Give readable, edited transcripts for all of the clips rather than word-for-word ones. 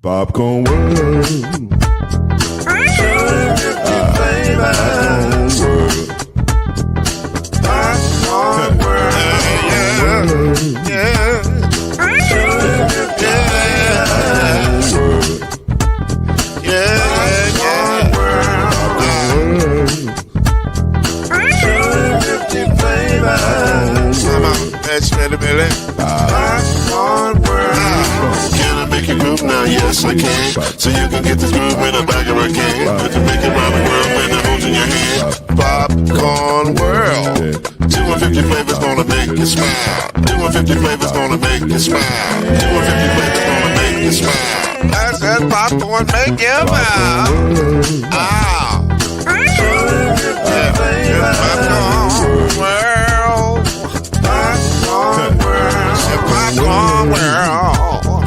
Popcorn World. Popcorn World. Yeah. Can I make you groove now? Yes, I can. So you can get this groove in a bag of a can. Put the make it round the world and the holes in your hand. Popcorn World. 250 flavors gonna make you smile. 250 flavors gonna make you smile. 250 flavors gonna make you smile. I said popcorn make you smile. Ah. Popcorn World. Popcorn World. Popcorn World.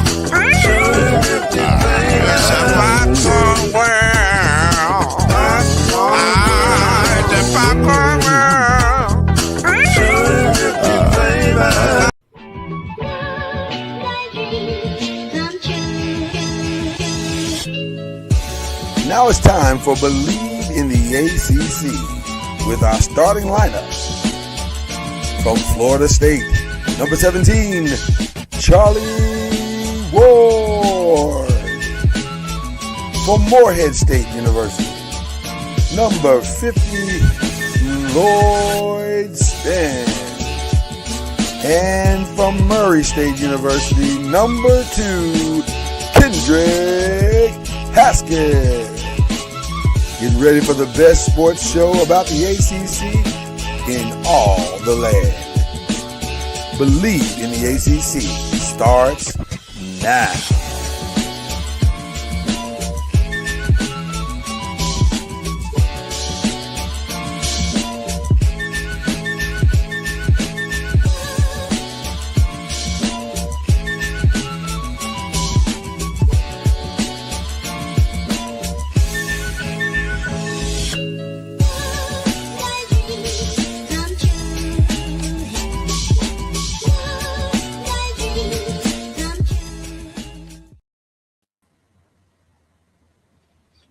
It's a popcorn world. It's a popcorn world. Now it's time for Believe in the ACC with our starting lineup. From Florida State, number 17, Charlie Ward. From Morehead State University, number 50, Lloyd Span. And from Murray State University, number 2, Kendrick Haskett. Get ready for the best sports show about the ACC in all the land. Believe in the ACC starts now.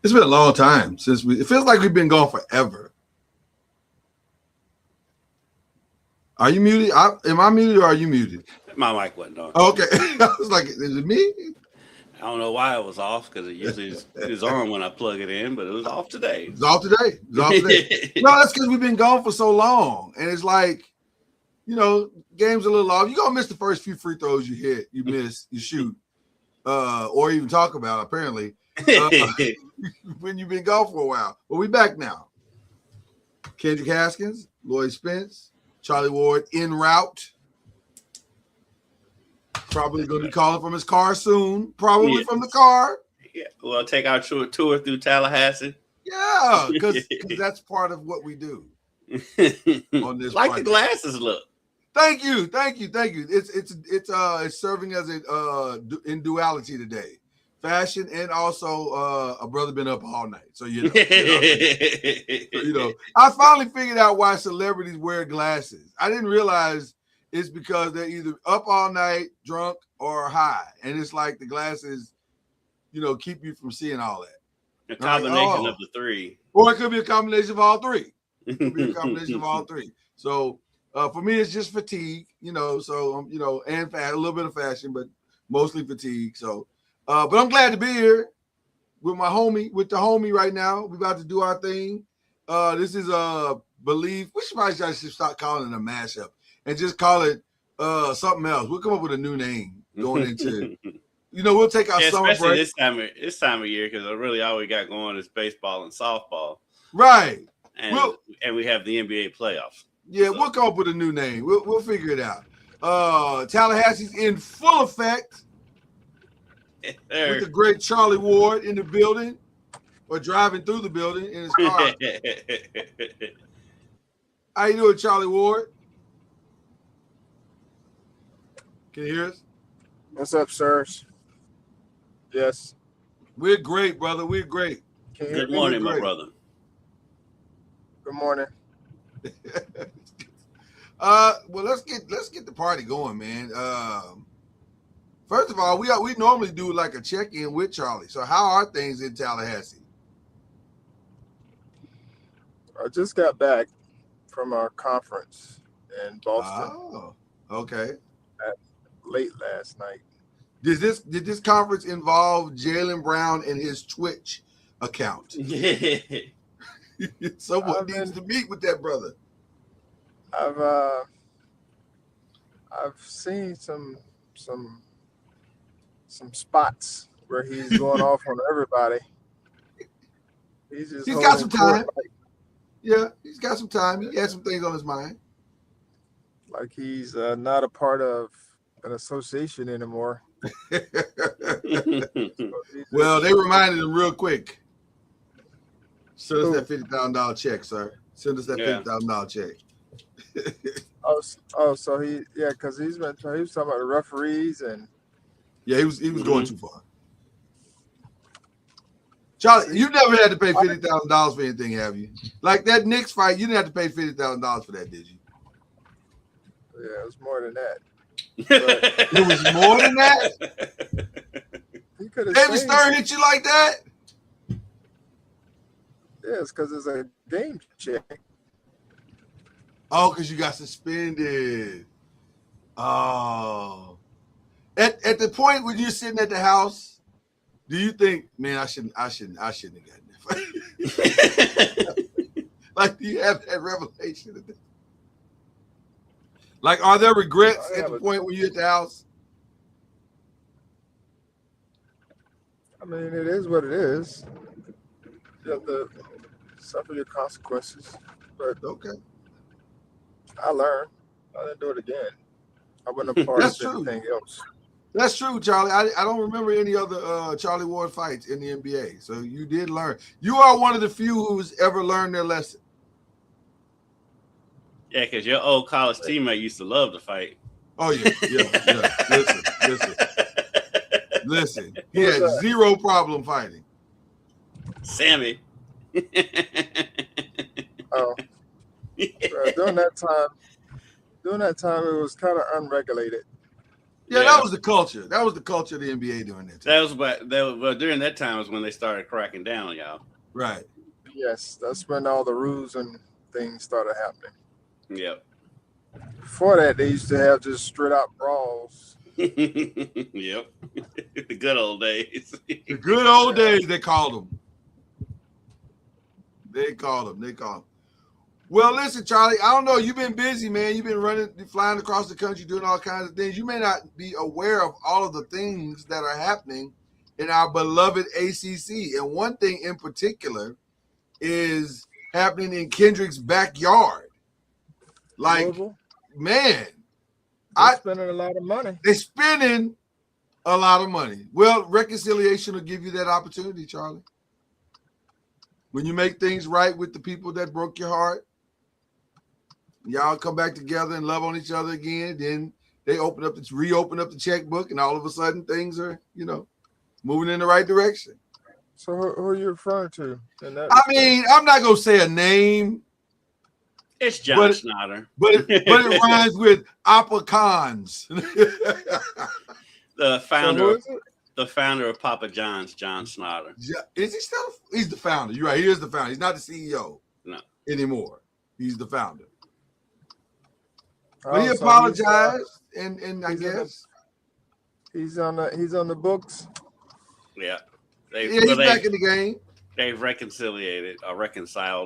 It's been a long time since it feels like we've been gone forever. Are you muted? Am I muted or are you muted? My mic wasn't on. Okay. I was like, is it me? I don't know why it was off because it usually is on when I plug it in, but it was off today. It's off today. It's off today. No, that's because we've been gone for so long. And it's like, game's a little off. You're going to miss the first few free throws you hit, you miss, you shoot, or even talk about, apparently. When you've been gone for a while. But we back now. Kendrick Haskins, Lloyd Spence, Charlie Ward en route. Probably going to be calling from his car soon. Probably from the car. Yeah, we'll take our tour through Tallahassee. Yeah, because that's part of what we do on this. Like podcast. the glasses look. Thank you. It's serving as a in duality today. Fashion and also a brother been up all night. So I finally figured out why celebrities wear glasses. I didn't realize it's because they're either up all night, drunk, or high. And it's like the glasses, keep you from seeing all that. A combination of the three. Or it could be a combination of all three. So for me, it's just fatigue, and a little bit of fashion, but mostly fatigue. So but I'm glad to be here with the homie right now. We're about to do our thing. This is Believe. We should probably start calling it a mashup and just call it something else. We'll come up with a new name going into, we'll take our summer break. This time of year, because really all we got going is baseball and softball. Right. And we have the NBA playoffs. Yeah, so we'll come up with a new name. We'll figure it out. Tallahassee's in full effect. With the great Charlie Ward in the building or driving through the building in his car. How you doing, Charlie Ward? Can you hear us? What's up, sirs? Yes. We're great, brother. We're great. Good morning, my brother. Good morning. Well, let's get the party going, man. First of all, we normally do like a check-in with Charlie. So how are things in Tallahassee? I just got back from our conference in Boston Oh, okay. late last night. Did this conference involve Jaylen Brown and his Twitch account? Someone needs to meet with that brother. I've seen some spots where he's going off on everybody. He's got some time. Like, yeah, he's got some time. He has some things on his mind. Like he's not a part of an association anymore. Well, they reminded him real quick. Send us that $50,000 check, sir. Send us that $50,000 check. So because he was talking about the referees and he was going too far. Charlie, you never had to pay $50,000 for anything, have you? Like that Knicks fight, you didn't have to pay $50,000 for that, did you? Yeah, it was more than that. It was more than that? David Stern hit you like that? Yes, because it's a game check. Oh, because you got suspended. Oh. At the point when you're sitting at the house, do you think, man, I shouldn't have gotten that? Like, do you have that revelation? Like, are there regrets at the point when you're at the house? I mean, it is what it is. You have to suffer your consequences. But okay. I learned. I didn't do it again. I wouldn't have part of anything else. That's true, Charlie. I don't remember any other Charlie Ward fights in the NBA. So you did learn. You are one of the few who's ever learned their lesson. Yeah, because your old college teammate used to love to fight. Oh, yeah. Listen. He had zero problem fighting. Sammy. Oh. During that time, it was kind of unregulated. Yeah, that was the culture. That was the culture of the NBA during that time. During that time was when they started cracking down on y'all. Right. Yes, that's when all the rules and things started happening. Yep. Before that, they used to have just straight out brawls. Yep. The good old days. The good old days, they called them. They called them. Well, listen, Charlie, I don't know. You've been busy, man. You've been flying across the country, doing all kinds of things. You may not be aware of all of the things that are happening in our beloved ACC. And one thing in particular is happening in Kendrick's backyard. Like, man. They're spending a lot of money. They're spending a lot of money. Well, reconciliation will give you that opportunity, Charlie. When you make things right with the people that broke your heart, y'all come back together and love on each other again. Then they reopen up the checkbook, and all of a sudden things are, moving in the right direction. So who are you referring to? I mean, I'm not gonna say a name. It's John Snyder, but it rhymes with Apacons. The founder of Papa John's, John Snyder. Is he still? He's the founder. You're right. He is the founder. He's not the CEO anymore. He's the founder. But he apologized, and I guess he's on the books. Yeah, he's back in the game. They've reconciled,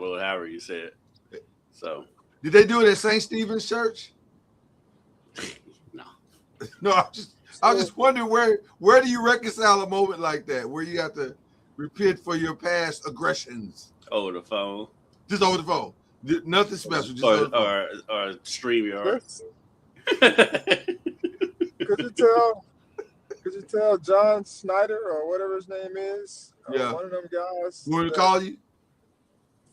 or however you say it. So, did they do it at St. Stephen's Church? No. No, I was just wondering where do you reconcile a moment like that, where you have to repent for your past aggressions? Over the phone. Just over the phone. Nothing special. Just or StreamYard. Could you tell John Snyder or whatever his name is? One of them guys. Who would call you?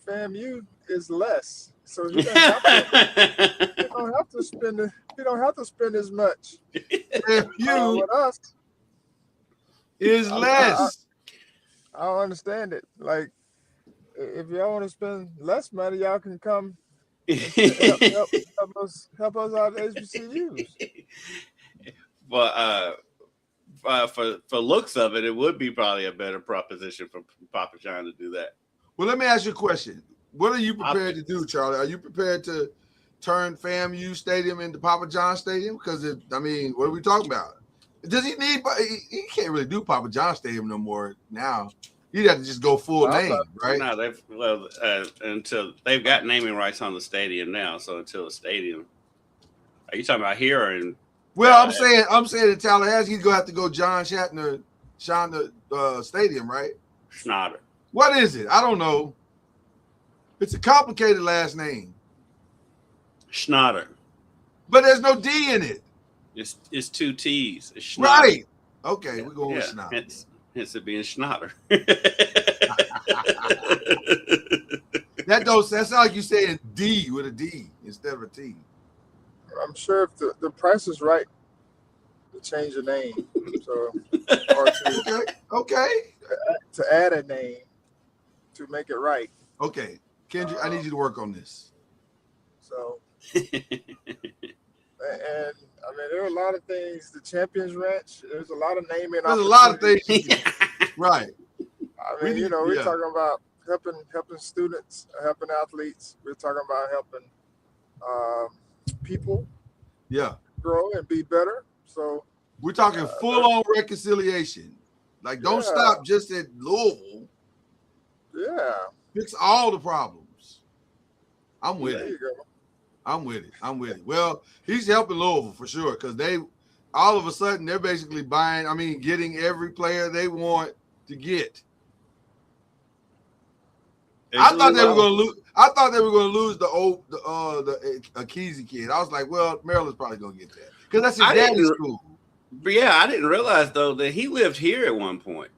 FAMU is less. So he don't have to spend as much. FAMU with us is less. I don't understand it. Like, if y'all want to spend less money, y'all can come help us out at HBCUs. But for looks of it, it would be probably a better proposition for Papa John to do that. Well, let me ask you a question. What are you prepared to do, Charlie? Are you prepared to turn FAMU Stadium into Papa John Stadium? Because what are we talking about? Does he need? He can't really do Papa John Stadium no more now. He'd have to just go full name, right? No, until they've got naming rights on the stadium now. So until the stadium, are you talking about here or in? Well, I'm saying in Tallahassee, he's gonna have to go John Shatner Stadium, right? Schnatter. What is it? I don't know. It's a complicated last name. Schnatter. But there's no D in it. It's 2 T's. It's right. Okay, we're going with Schnatter. Hence it being Schnatter. That sound like you saying D with a D instead of a T. I'm sure if the price is right to change the name, so or to add a name to make it right. Okay, Kendrick, I need you to work on this. So, and there are a lot of things. The Champions Ranch. There's a lot of naming. There's a lot of things. Right. We're talking about helping students, helping athletes. We're talking about helping people grow and be better. So we're talking full-on reconciliation. Like, don't stop just at Louisville. Yeah. Fix all the problems. I'm with there it. You go. I'm with it. Well, he's helping Louisville for sure because they all of a sudden they're basically getting every player they want to get. I thought they were going to lose. I thought they were going to lose the Akezi kid. I was like, well, Maryland's probably going to get that because that's his daddy's school. But yeah, I didn't realize though that he lived here at one point.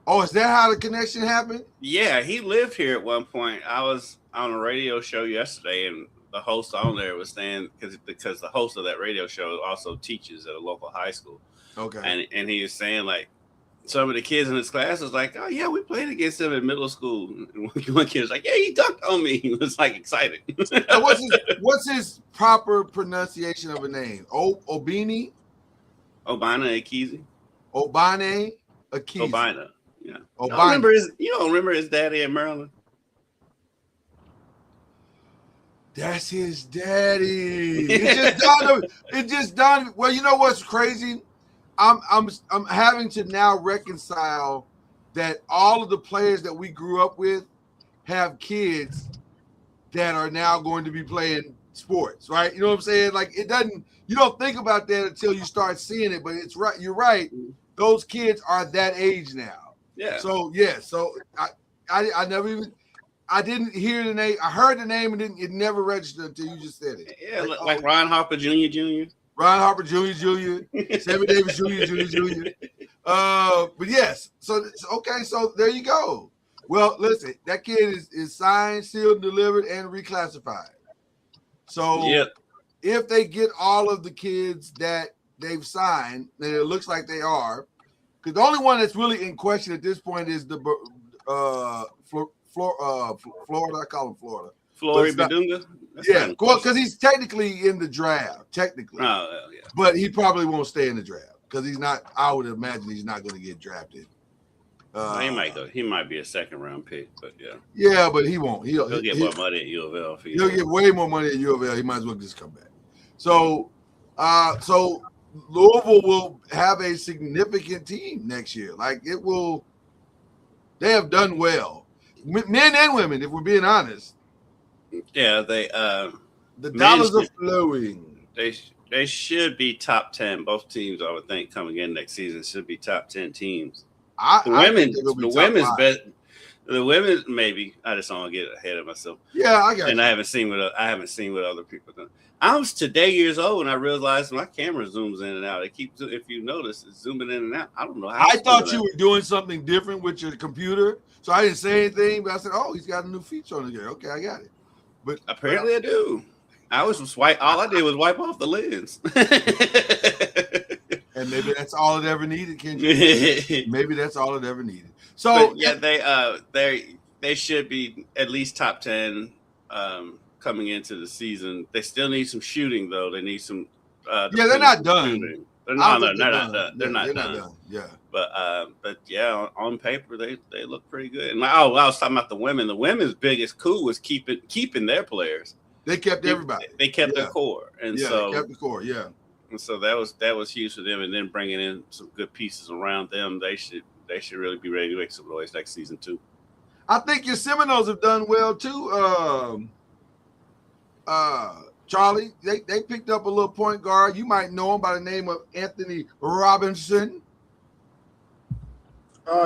Oh, is that how the connection happened? Yeah, he lived here at one point. I was on a radio show yesterday, and the host on there was saying because the host of that radio show also teaches at a local high school. Okay, and he was saying like some of the kids in his class was like, oh yeah, we played against him in middle school. And one kid was like, yeah, he dunked on me. He was like excited. What's his proper pronunciation of a name? Obini? Obina Akezi. Obane Akezi. Obina. Yeah. Obina. You don't remember his daddy in Maryland? That's his daddy. It just dawned. Well, you know what's crazy? I'm having to now reconcile that all of the players that we grew up with have kids that are now going to be playing sports, right? You know what I'm saying? Like you don't think about that until you start seeing it, but it's right. You're right. Those kids are that age now. Yeah. So I didn't hear the name. I heard the name and it never registered until you just said it. Yeah, like Ron Harper Jr. Ron Harper Jr. Sammy Davis Jr. But yes, so okay, so there you go. Well, listen, that kid is signed, sealed, delivered, and reclassified. So if they get all of the kids that they've signed, then it looks like they are, because the only one that's really in question at this point is the Florida. I call him Florida. Flory Badunga? Yeah, because he's technically in the draft, technically. Oh, yeah. But he probably won't stay in the draft because he's not. I would imagine he's not going to get drafted. He might go. He might be a second round pick, but yeah. Yeah, but he won't. He'll get more money at U of L. He'll get way more money at U of L. He might as well just come back. So Louisville will have a significant team next year. Like it will. They have done well, men and women. If we're being honest. Yeah, the dollars are flowing. They should be top 10. Both teams, I would think, coming in next season should be top 10 teams. The women maybe. I just don't want to get ahead of myself. Yeah, I got. And I haven't seen what other people done. I was today years old when I realized my camera zooms in and out. It keeps, if you notice, it's zooming in and out. I don't know how. I thought you were doing something different with your computer, so I didn't say anything. But I said, "Oh, he's got a new feature on here." Okay, I got it. But apparently, I do. I was just wipe. All I did was wipe off the lens. And maybe that's all it ever needed, Kendrick. Maybe that's all it ever needed. So but yeah, they should be at least top 10 coming into the season. They still need some shooting though. They need some. They're not done. Shooting. They're I not don't think done. They're not done. Yeah. But yeah, on paper they look pretty good. And I was talking about the women. The women's biggest coup was keeping their players. They kept everybody. They kept their core, and so they kept the core. Yeah. And so that was huge for them. And then bringing in some good pieces around them, they should really be ready to make some noise next season too. I think your Seminoles have done well too. Charlie, they picked up a little point guard. You might know him by the name of Anthony Robinson.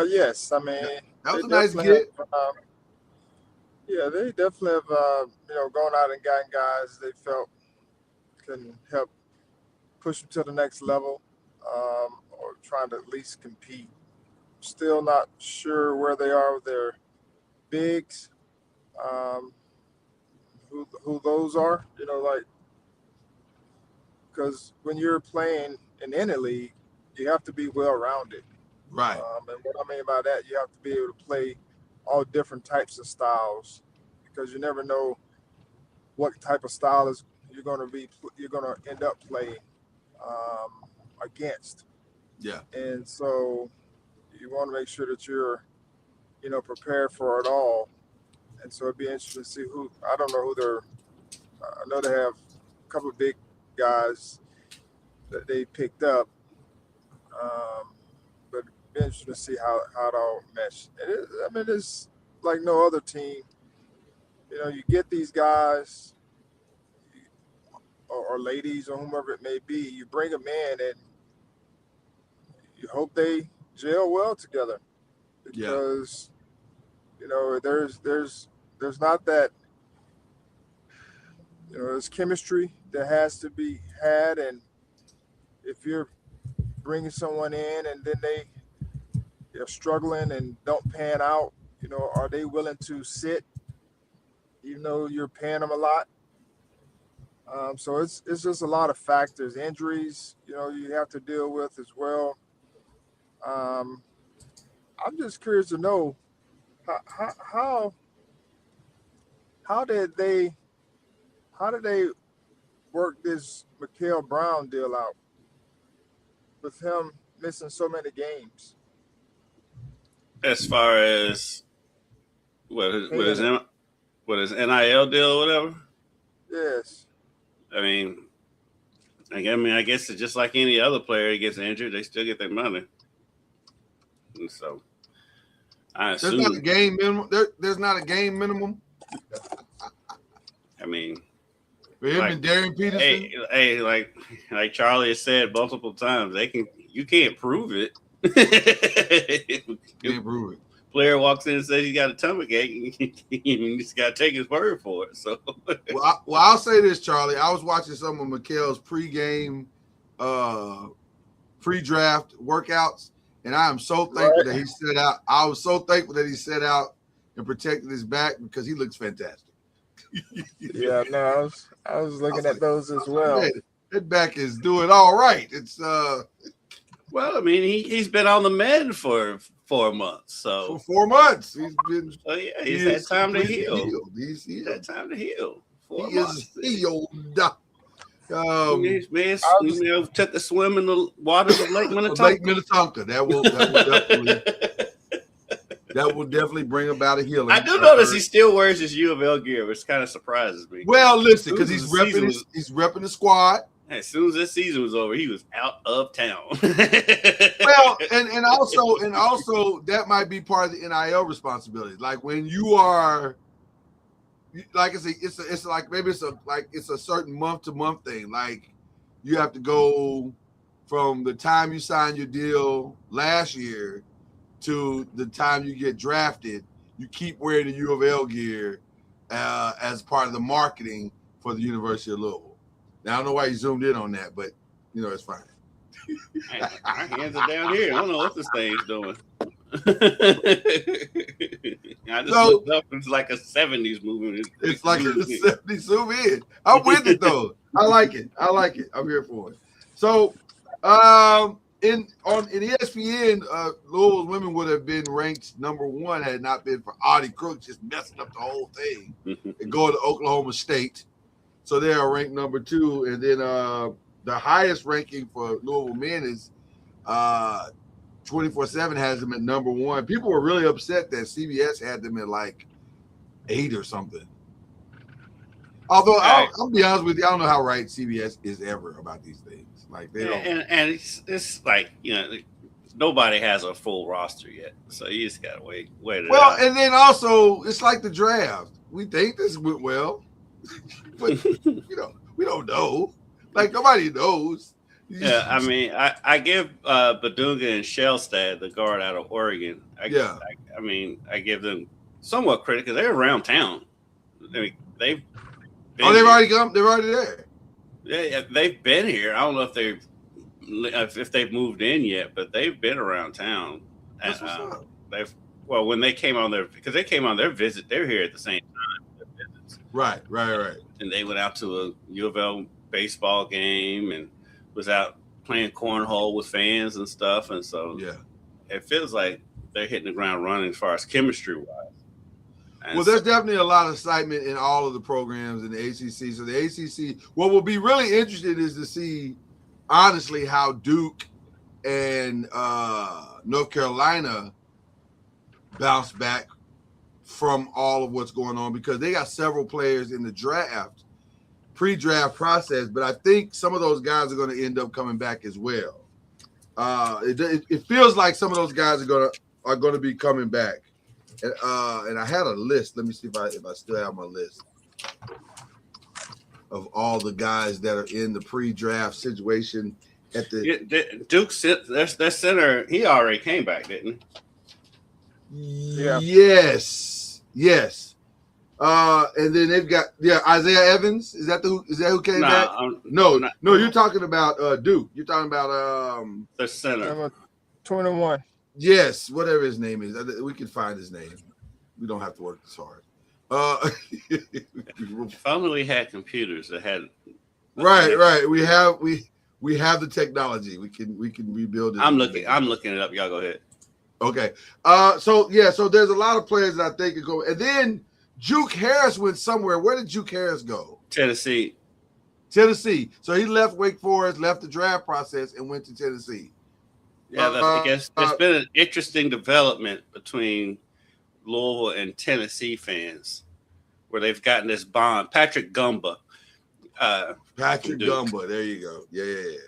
Yes, I mean that was a nice get. They definitely have gone out and gotten guys they felt can help push them to the next level, or trying to at least compete. Still not sure where they are with their bigs, who those are, because when you're playing in any league, you have to be well-rounded. Right. And what I mean by that, you have to be able to play all different types of styles, because you never know what type of style you're going to end up playing against. Yeah. And so you want to make sure that you're, prepared for it all. And so it'd be interesting to see I don't know who I know they have a couple of big guys that they picked up. But it'd be interesting to see how it all meshes. It's like no other team. You get these guys or ladies or whomever it may be, you bring them in and you hope they gel well together, because there's not that, there's chemistry that has to be had. And if you're bringing someone in and then they're struggling and don't pan out, are they willing to sit even though you're paying them a lot? So it's just a lot of factors. Injuries, you have to deal with as well. I'm just curious to know how did they work this Mikael Brown deal out with him missing so many games? As far as what his NIL deal or whatever? Yes. I guess it's just like any other player. He gets injured, they still get their money. And so I assume there's not a game minimum. There's not a game minimum. For him and Darian Peterson. Hey, like Charlie has said multiple times, you can't prove it. Can't prove it. Player walks in and says he got a stomach ache, you just got to take his word for it. So, I'll say this, Charlie. I was watching some of Mikael's pre-game, pre-draft workouts, and I am so thankful that he set out. I was so thankful that he set out and protected his back, because he looks fantastic. Yeah, no, I was looking at those as well. That back is doing all right. It's well, he's been on the mend for 4 months. So for 4 months, he's been. Oh yeah, he's had time to heal. He's had time to heal. 4 he months. Is healed. Took a swim in the waters of Lake Minnetonka. That will definitely bring about a healing. I do notice he still wears his U of L gear, which kind of surprises me. Well, listen, because he's repping the squad. As soon as this season was over, he was out of town. Well, and also that might be part of the NIL responsibility. Like when you are, like I say, it's like maybe it's a certain month to month thing. Like you have to go from the time you sign your deal last year to the time you get drafted. You keep wearing the U of L gear as part of the marketing for the University of Louisville. Now, I don't know why you zoomed in on that, but, it's fine. My hands are down here. I don't know what this thing's doing. I just looked up. It's like a 70s movie. It's like a 70s zoom in. I'm with it, though. I like it. I'm here for it. So, in ESPN, Louisville's women would have been ranked number 1 had it not been for Audie Crook just messing up the whole thing and going to Oklahoma State. So they are ranked number 2, and then the highest ranking for Louisville men is 24/7 has them at number 1. People were really upset that CBS had them at like 8 or something. Although I'll be honest with you, I don't know how right CBS is ever about these things. Like they don't. And it's like, you know, nobody has a full roster yet, so you just gotta wait it Well, out. and then also it's like the draft. We think this went well, but we don't know. Like nobody knows. Yeah, I mean, I give Badunga and Shellstad, the guard out of Oregon. I give them somewhat credit because they're around town. I mean, they've already come. They're already there. Yeah, they've been here. I don't know if they've moved in yet, but they've been around town. That's what's up. When they came on their visit, they're here at the same time. Their visits. Right. And they went out to a U of L baseball game and was out playing cornhole with fans and stuff. And so it feels like they're hitting the ground running as far as chemistry wise. Well, there's definitely a lot of excitement in all of the programs in the ACC. So the ACC, what will be really interesting is to see, honestly, how Duke and North Carolina bounce back from all of what's going on, because they got several players in the draft, pre-draft process, but I think some of those guys are going to end up coming back as well. It feels like some of those guys are going to be coming back. And I had a list. Let me see if I still have my list of all the guys that are in the pre-draft situation at the Duke. Their center, he already came back, didn't he? Yeah. Yes. And then they've got Isaiah Evans. Is that who came back? No. You're talking about Duke. You're talking about the center. Number 21. Yes, whatever his name is, we can find his name. We don't have to work this hard. If only we had computers that had. Right. We have the technology. We can rebuild it. I'm looking it up. Y'all go ahead. Okay. So there's a lot of players that I think could go. And then Juke Harris went somewhere. Where did Juke Harris go? Tennessee. So he left Wake Forest, left the draft process, and went to Tennessee. Yeah, I guess there's been an interesting development between Louisville and Tennessee fans, where they've gotten this bond. Patrick Gumba. Gumba, there you go. Yeah.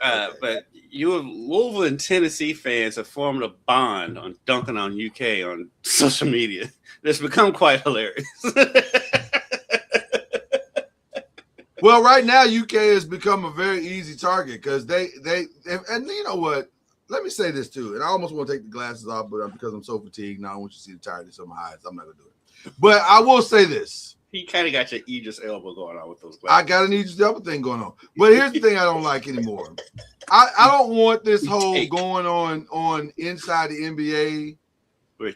Okay. But Louisville and Tennessee fans have formed a bond on dunking on UK on social media. It's become quite hilarious. Well, right now UK has become a very easy target because they and you know what? Let me say this too, and I almost want to take the glasses off, but because I'm so fatigued now, I want you to see the tiredness of my eyes. I'm not gonna do it. But I will say this: he kind of got your Aegis Elba going on with those glasses. I got an Aegis Elba thing going on. But here's the thing: I don't like anymore. I don't want this whole going on inside the NBA. We're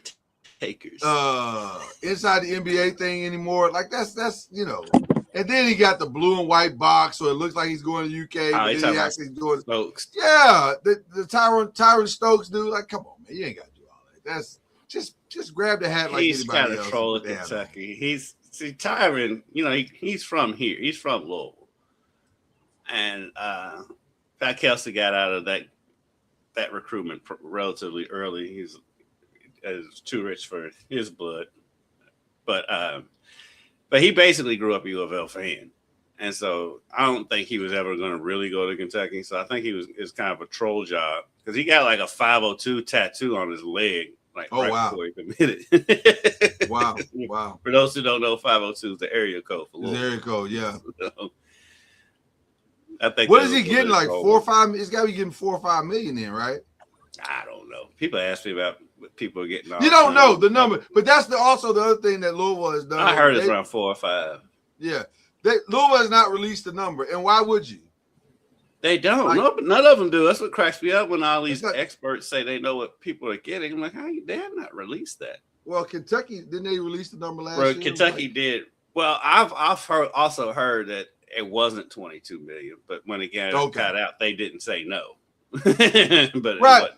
takers. Inside the NBA thing anymore. Like that's And then he got the blue and white box, so it looks like he's going to UK. But then he actually going Stokes. Yeah, the Tyron Stokes dude. Like, come on, man, you ain't got to do all that. That's just grab the hat like he's anybody else. He's kind of troll Kentucky. Tyron. He's from here. He's from Louisville, and Pat Kelsey got out of that recruitment relatively early. He's too rich for his blood, But he basically grew up a U of L fan. And so I don't think he was ever going to really go to Kentucky. So I think it's kind of a troll job because he got like a 502 tattoo on his leg, before he committed. Wow. For those who don't know, 502 is the area code for Louisville. The area code, yeah. So, I think what is he getting? Like 4 or 5? He's got to be getting 4 or 5 million then, right? I don't know. People ask me about what people are getting. You don't know the number, but that's also the other thing that Louisville has done. I heard it's around 4 or 5. Yeah, Louisville has not released the number, and why would you? They don't. None of them do. That's what cracks me up when all these experts say they know what people are getting. I'm like, they have not released that. Well, Kentucky, didn't they release the number last year? Kentucky did. Well, I've also heard that it wasn't 22 million, but when it got out, they didn't say no. But right,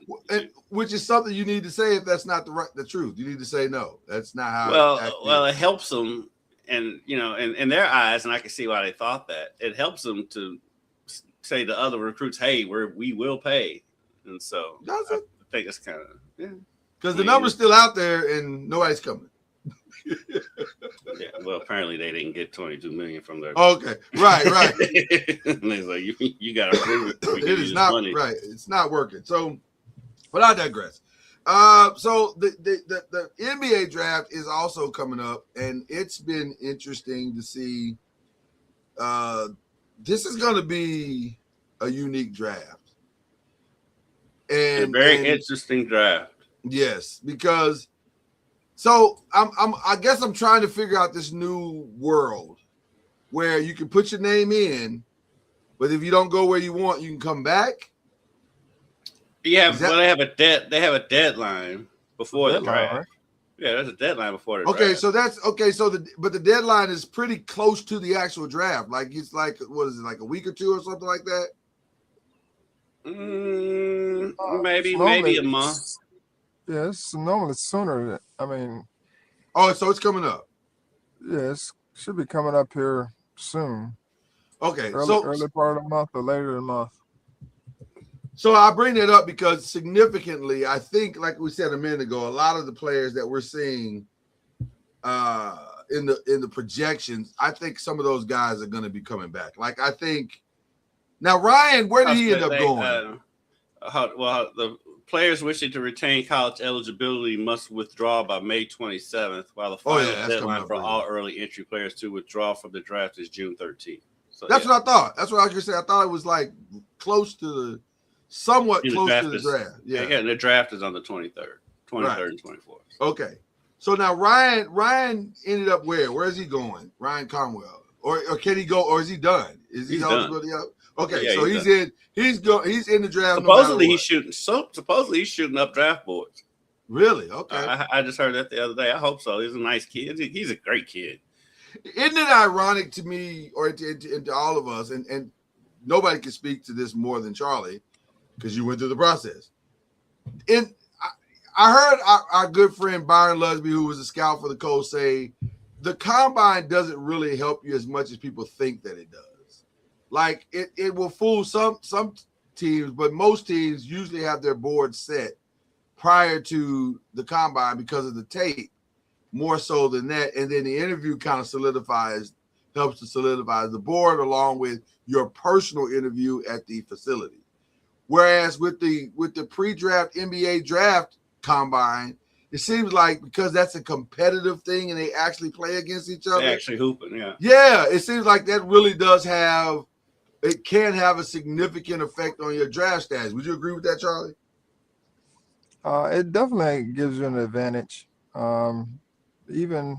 which is something you need to say if that's not the truth. You need to say no. That's not how. Well, it helps them, and in their eyes, and I can see why they thought that it helps them to say to other recruits, "Hey, we will pay," and so Does I it? think it's kind of Because the number's still out there and nobody's coming. Yeah, well, apparently they didn't get 22 million from their. Okay, right. And he's like, you got to prove it. It is not money. right. It's not working. So, but I digress. So the NBA draft is also coming up, and it's been interesting to see. This is going to be a unique draft, and a very interesting draft. Yes, because. So I guess I'm trying to figure out this new world where you can put your name in, but if you don't go where you want, you can come back. Yeah, well, they have a deadline before the draft. Right? Yeah, there's a deadline before the draft. Okay, so that's okay. So the deadline is pretty close to the actual draft. Like it's like what is it, like a week or two or something like that? Maybe a month. Yeah, it's normally sooner. I mean, so it's coming up. Yes, should be coming up here soon. Okay, early part of the month or later in the month. So I bring that up because significantly, I think, like we said a minute ago, a lot of the players that we're seeing in the projections, I think some of those guys are going to be coming back. Like I think now Ryan, where did he end up going? The players wishing to retain college eligibility must withdraw by May 27th, while the final deadline for all early entry players to withdraw from the draft is June 13th. So that's what I thought. That's what I was going to say. I thought it was like close to the somewhat close to the draft. Yeah, and the draft is on the 23rd and 24th. Okay. So now Ryan ended up where? Where is he going? Ryan Conwell. Or can he go, or is he done? Is he eligibility up? Okay, yeah, so he's in the draft. Supposedly he's shooting up draft boards. Really? Okay. I just heard that the other day. I hope so. He's a nice kid. He's a great kid. Isn't it ironic to me, or to all of us, and nobody can speak to this more than Charlie, because you went through the process. And I heard our good friend Byron Lusby, who was a scout for the Colts, say the combine doesn't really help you as much as people think that it does. Like it will fool some teams, but most teams usually have their board set prior to the combine because of the tape, more so than that. And then the interview kind of helps to solidify the board along with your personal interview at the facility. Whereas with the pre-draft NBA draft combine, it seems like because that's a competitive thing and they actually play against each other. They actually hooping, yeah. Yeah, it seems like that really can have a significant effect on your draft stats. Would you agree with that, Charlie? It definitely gives you an advantage. Even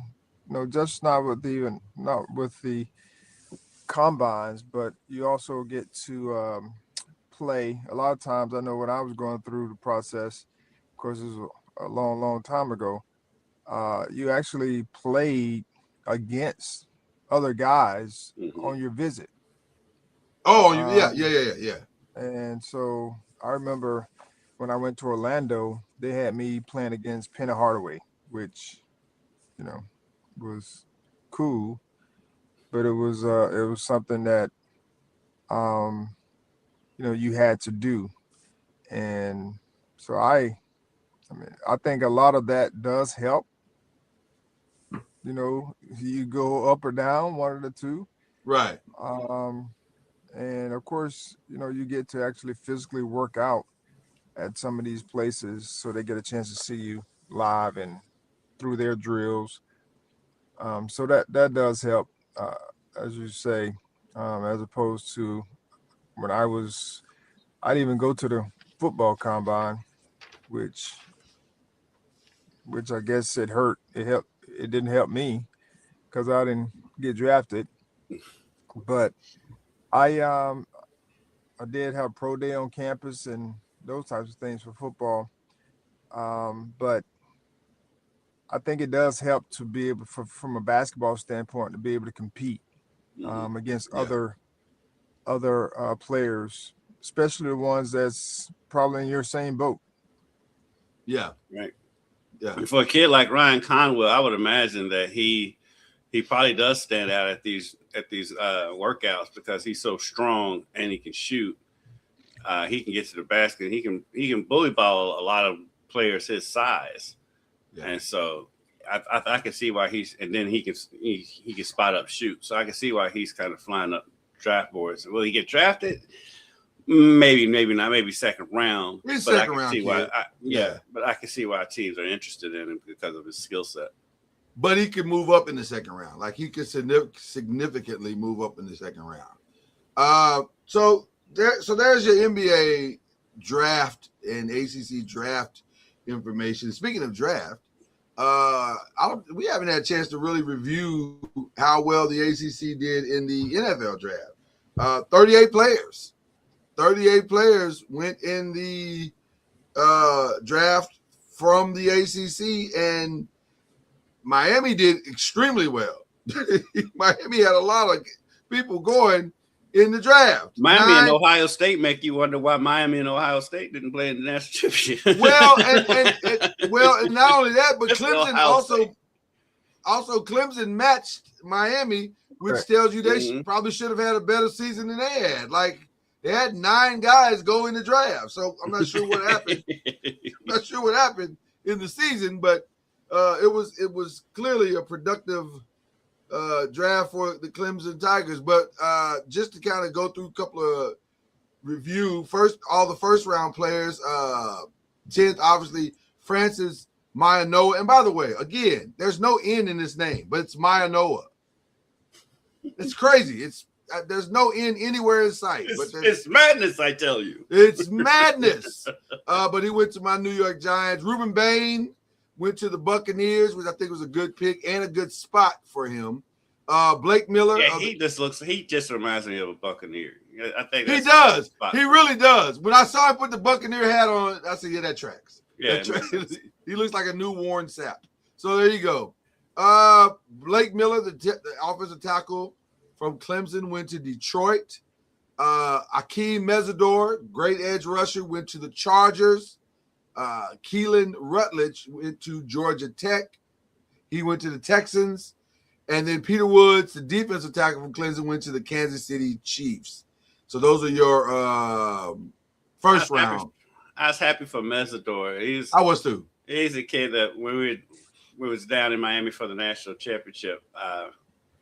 just not with the combines, but you also get to play. A lot of times, I know when I was going through the process, of course, this was a long time ago. You actually played against other guys on your visit. Oh, yeah. And so I remember when I went to Orlando, they had me playing against Penny Hardaway, which, was cool, but it was something that, you had to do. And so I think a lot of that does help. You go up or down, one of the two. Right. And of course, you get to actually physically work out at some of these places, so they get a chance to see you live and through their drills. So that does help, as you say, as opposed to when I didn't even go to the football combine, which I guess it hurt. It didn't help me because I didn't get drafted, but I did have pro day on campus and those types of things for football. But I think it does help to be able, from a basketball standpoint, to be able to compete against other players, especially the ones that's probably in your same boat. Yeah. Right. Yeah. For a kid like Ryan Conwell, I would imagine that he he probably does stand out at these workouts because he's so strong and he can shoot. He can get to the basket. He can bully ball a lot of players his size, and so I can see why and then he can spot up shoot. So I can see why he's kind of flying up draft boards. Will he get drafted? Maybe not. Maybe second round. He's but second I can round see why. kid. But I can see why teams are interested in him because of his skill set. But he could move up in the second round. Like he could significantly move up in the second round. So there's your NBA draft and ACC draft information. Speaking of draft, we haven't had a chance to really review how well the ACC did in the NFL draft. 38 players. 38 players went in the draft from the ACC, and Miami did extremely well. Miami had a lot of people going in the draft. Miami and Ohio State make you wonder why Miami and Ohio State didn't play in the national championship. Well, and not only that, but Clemson also Clemson matched Miami, which tells you they probably should have had a better season than they had. Like they had 9 guys go in the draft, so I'm not sure what happened. I'm not sure what happened in the season, but it was clearly a productive draft for the Clemson Tigers. But just to kind of go through a couple of review, all the first round players, 10th, obviously, Francis Maianoa. And by the way, again, there's no N in this name, but it's Maianoa. It's crazy. There's no N anywhere in sight. It's madness, I tell you. It's madness. But he went to my New York Giants. Ruben Bain went to the Buccaneers, which I think was a good pick and a good spot for him. Blake Miller. Yeah, he just reminds me of a Buccaneer. I think he does. He really does. When I saw him put the Buccaneer hat on, I said, yeah, that tracks. Yeah, he looks like a new worn sap. So there you go. Blake Miller, the offensive tackle from Clemson, went to Detroit. Akeem Mesidor, great edge rusher, went to the Chargers. Keelan Rutledge went to Georgia Tech. He went to the Texans. And then Peter Woods, the defensive tackle from Clemson, went to the Kansas City Chiefs. So those are your first round. I was happy for Mesidor. I was too. He's a kid that when we was down in Miami for the national championship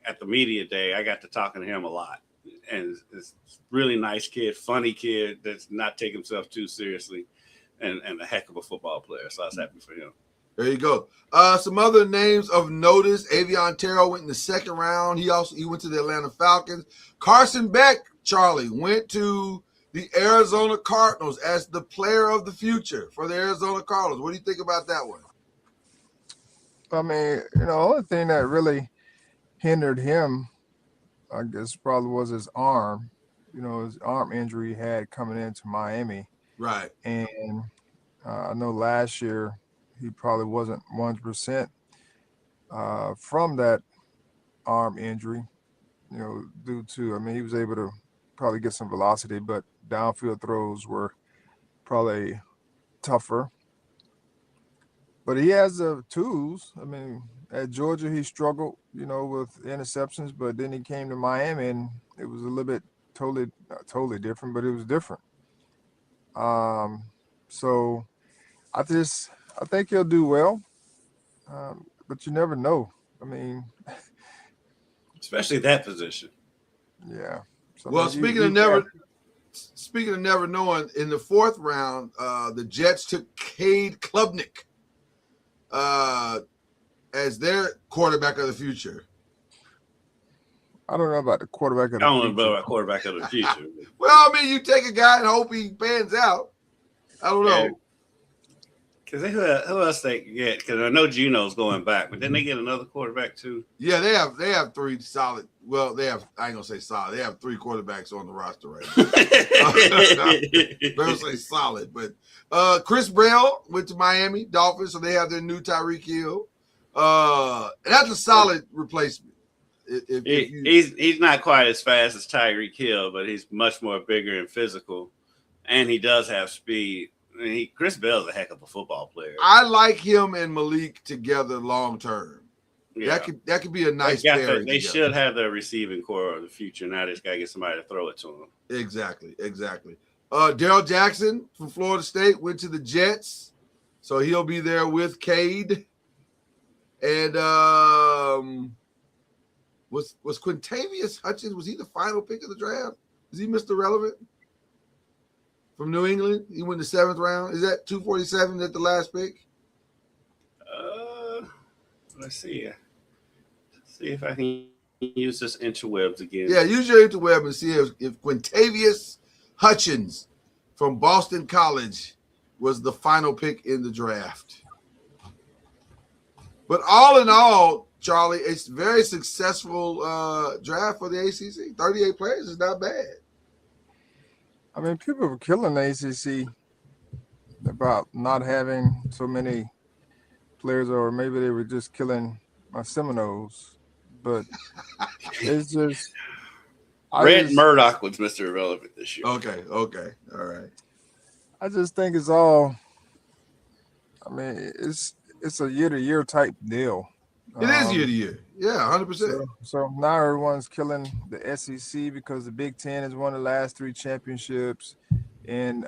at the media day, I got to talking to him a lot. And it's a really nice kid, funny kid that's not taking himself too seriously, and a heck of a football player. So I was happy for him. There you go. Some other names of notice. Avion Terrell went in the second round. He went to the Atlanta Falcons. Carson Beck, Charlie, went to the Arizona Cardinals as the player of the future for the Arizona Cardinals. What do you think about that one? I mean, the only thing that really hindered him, I guess, probably was his arm. His arm injury he had coming into Miami. Right. And I know last year he probably wasn't 100% from that arm injury, due to, he was able to probably get some velocity, but downfield throws were probably tougher. But he has the tools. At Georgia, he struggled, with interceptions, but then he came to Miami and it was a little bit totally different, but it was different. So I think he'll do well, but you never know. Especially that position. Yeah. So well, speaking of never knowing, in the fourth round, the Jets took Cade Klubnik as their quarterback of the future. I don't know about the quarterback of the future. I don't know about quarterback of the future. Well, you take a guy and hope he pans out. I don't know. Because who else they get? Because I know Gino's going back, but then they get another quarterback too. Yeah, they have 3 solid. Well, I ain't gonna say solid. They have 3 quarterbacks on the roster right now. They'll say solid, but Chris Bell went to Miami Dolphins, so they have their new Tyreek Hill. And that's a solid replacement. He's not quite as fast as Tyreek Hill, but he's much more bigger and physical, and he does have speed. Chris Bell's a heck of a football player. I like him and Malik together long term. Yeah. That could be a nice pairing. They should have their receiving core of the future. Now they just got to get somebody to throw it to them. Exactly. Daryl Jackson from Florida State went to the Jets, so he'll be there with Cade. And was Quintavious Hutchins, was he the final pick of the draft? Is he Mr. Relevant from New England? He went the 7th round. Is that 247 at the last pick? Let's see. See if I can use this interwebs again. Yeah, use your interweb and see if Quintavious Hutchins from Boston College was the final pick in the draft. But all in all, Charlie, it's a very successful draft for the ACC. 38 players is not bad. I mean, people were killing the ACC about not having so many players, or maybe they were just killing my Seminoles. But it's just Red Murdoch was Mr. Irrelevant this year. Okay, all right. I just think it's all. I mean, it's a year-to-year type deal. It is year to year. Yeah, 100%. So now everyone's killing the SEC because the Big Ten has won the last 3 championships in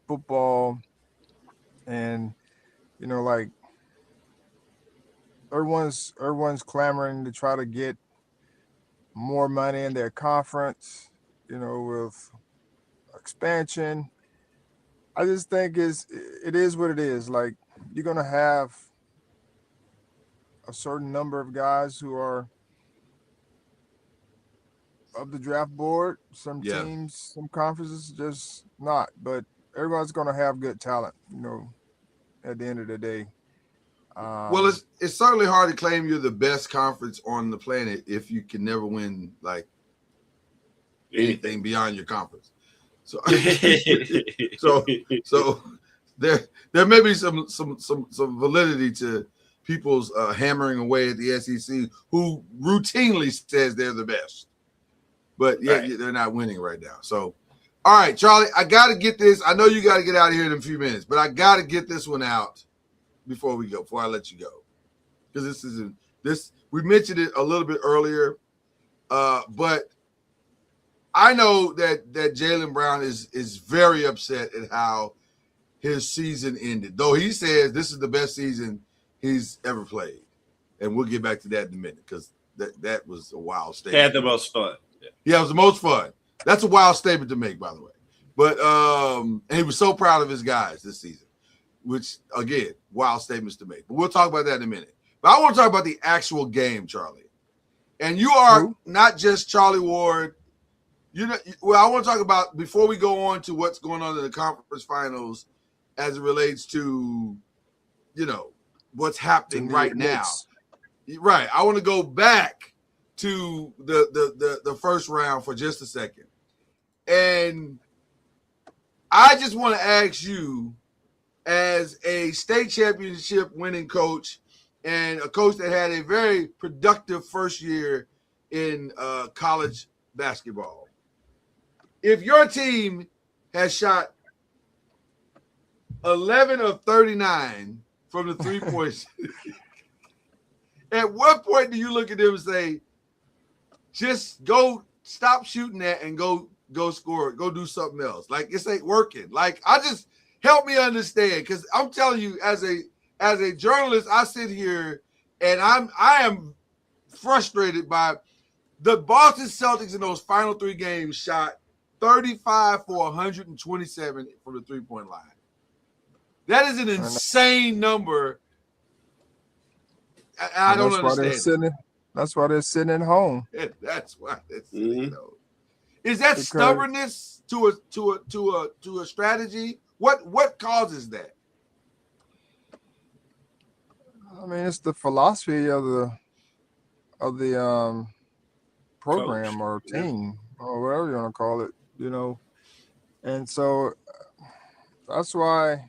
football, and like everyone's clamoring to try to get more money in their conference, with expansion. I just think it is what it is. Like, you're gonna have a certain number of guys who are of the draft board. Some teams, some conferences, just not. But everybody's going to have good talent, at the end of the day. Well, it's certainly hard to claim you're the best conference on the planet if you can never win, like, anything beyond your conference. So, so there may be some validity to people's hammering away at the SEC, who routinely says they're the best, but they're not winning right now. So, all right, Charlie, I got to get this. I know you got to get out of here in a few minutes, but I got to get this one out before I let you go, because we mentioned it a little bit earlier, but I know that Jaylen Brown is very upset at how his season ended, though he says this is the best season he's ever played, and we'll get back to that in a minute, because that was a wild statement. They had the most fun. Yeah, it was the most fun. That's a wild statement to make, by the way. But and he was so proud of his guys this season, which, again, wild statements to make. But we'll talk about that in a minute. But I want to talk about the actual game, Charlie. And you are not just Charlie Ward. Well, I want to talk about, before we go on to what's going on in the conference finals as it relates to, what's happening right now. Right. I want to go back to the first round for just a second. And I just want to ask you, as a state championship winning coach and a coach that had a very productive first year in college basketball, if your team has shot 11 of 39 from the 3-point, at what point do you look at them and say, just go stop shooting that and go score it, go do something else? Like, this ain't working. Like, help me understand, because I'm telling you, as a journalist, I sit here and I am frustrated by the Boston Celtics in those final 3 games shot 35 for 127 from the 3-point line. That is an insane number. I don't understand. That's why they're sitting at home. That's why they're sitting. Is that stubbornness to a strategy? What causes that? I mean, it's the philosophy of the program, coach, or team, or whatever you want to call it, And so that's why.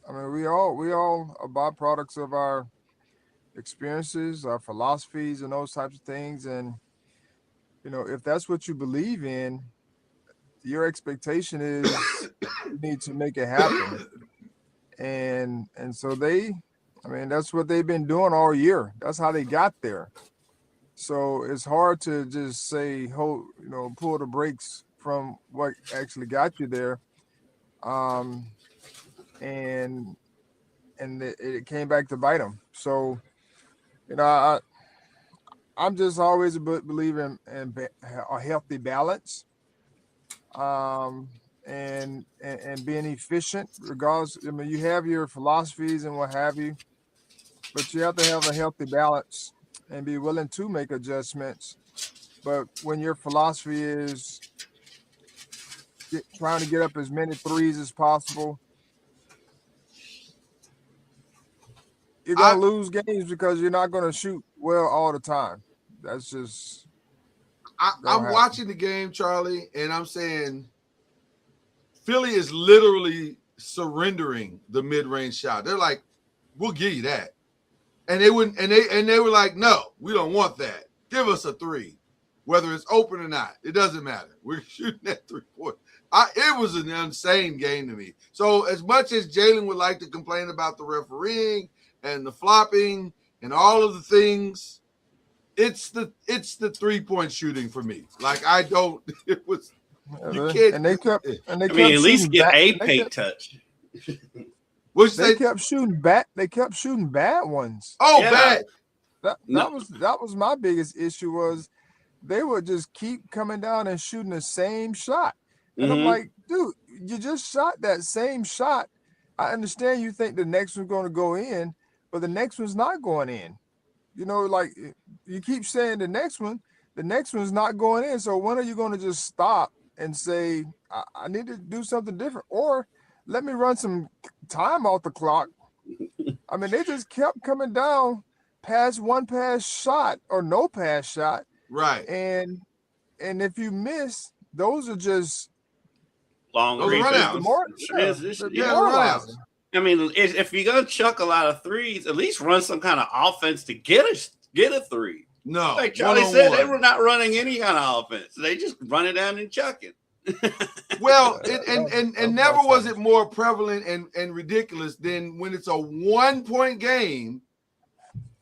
I mean, we all are byproducts of our experiences, our philosophies, and those types of things. And if that's what you believe in, your expectation is you need to make it happen. And so they I mean, that's what they've been doing all year. That's how they got there. So it's hard to just say, pull the brakes from what actually got you there. And it came back to bite them. So, I'm just always a believer in a healthy balance, and being efficient. Regardless, I mean, you have your philosophies and what have you, but you have to have a healthy balance and be willing to make adjustments. But when your philosophy is trying to get up as many threes as possible, you're going to lose games because you're not going to shoot well all the time. That's just. I'm watching the game, Charlie, and I'm saying Philly is literally surrendering the mid-range shot. They're like, "We'll give you that," and they wouldn't. And they were like, "No, we don't want that. Give us a three, whether it's open or not. It doesn't matter. We're shooting that 3-point." It was an insane game to me. So as much as Jalen would like to complain about the refereeing and the flopping and all of the things, it's the 3-point shooting for me. Like it was. You can't. And they kept. I mean, at least get a paint touch. They kept shooting bad. They kept shooting bad ones. Oh, yeah. Bad. That was my biggest issue, was they would just keep coming down and shooting the same shot. And I'm like, dude, you just shot that same shot. I understand you think the next one's going to go in, but the next one's not going in. Like you keep saying the next one's not going in. So when are you going to just stop and say, I need to do something different, or let me run some time off the clock? I mean, they just kept coming down past one pass shot or no pass shot. Right. And if you miss, those are just long rebounds. Demoralizing. I mean, if you're gonna chuck a lot of threes, at least run some kind of offense to get a three. No, like Charlie said, they were not running any kind of offense. They just run it down and chuck it. Well, and never was it more prevalent and ridiculous than when it's a 1-point game,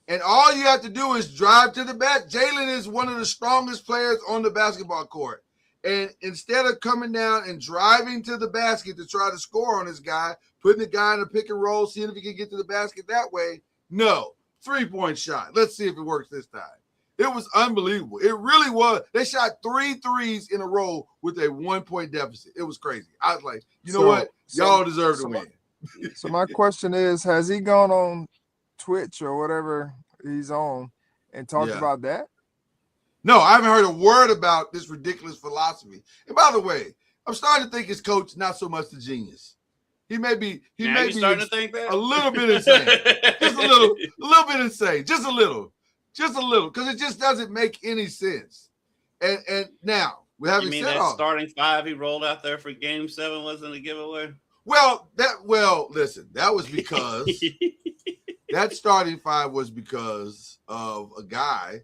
and all you have to do is drive to the back. Jalen is one of the strongest players on the basketball court. And instead of coming down and driving to the basket to try to score on this guy, putting the guy in a pick and roll, seeing if he can get to the basket that way, no, 3-point shot. Let's see if it works this time. It was unbelievable. It really was. They shot 3 threes in a row with a 1-point deficit. It was crazy. I was like, you know what? Y'all deserve to win. So my question is, has he gone on Twitch or whatever he's on and talked about that? No, I haven't heard a word about this ridiculous philosophy. And by the way, I'm starting to think his coach not so much the genius. He may be starting to think that? A little bit insane. Just a little bit insane. Just a little, because it just doesn't make any sense. And now we haven't said all. Starting 5 he rolled out there for Game 7 wasn't a giveaway. Listen, that was because that starting 5 was because of a guy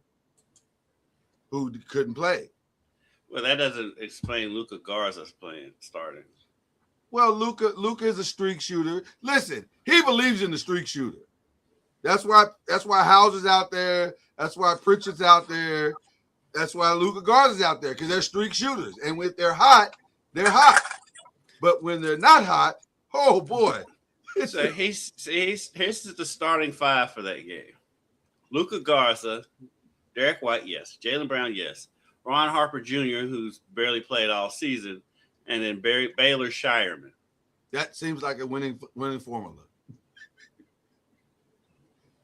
who couldn't play. Well, that doesn't explain Luka Garza's starting. Well, Luka is a streak shooter. Listen, he believes in the streak shooter. That's why Hauser's out there. That's why Pritchard's out there. That's why Luka Garza's out there, because they're streak shooters. And when they're hot, they're hot. But when they're not hot, oh boy. So here's the starting 5 for that game. Luka Garza, Derek White, yes. Jaylen Brown, yes. Ron Harper Jr., who's barely played all season, and then Baylor Shireman. That seems like a winning formula.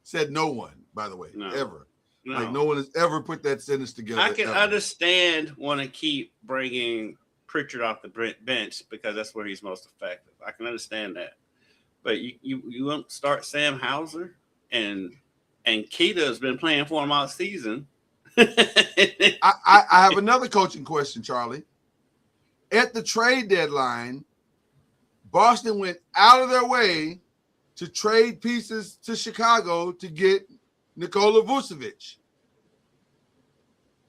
Said no one, by the way, ever. No. Like no one has ever put that sentence together. I can understand want to keep bringing Pritchard off the bench because that's where he's most effective. I can understand that. But you won't start Sam Hauser and Keita has been playing for him all season. I have another coaching question, Charlie. At the trade deadline, Boston went out of their way to trade pieces to Chicago to get Nikola Vucevic.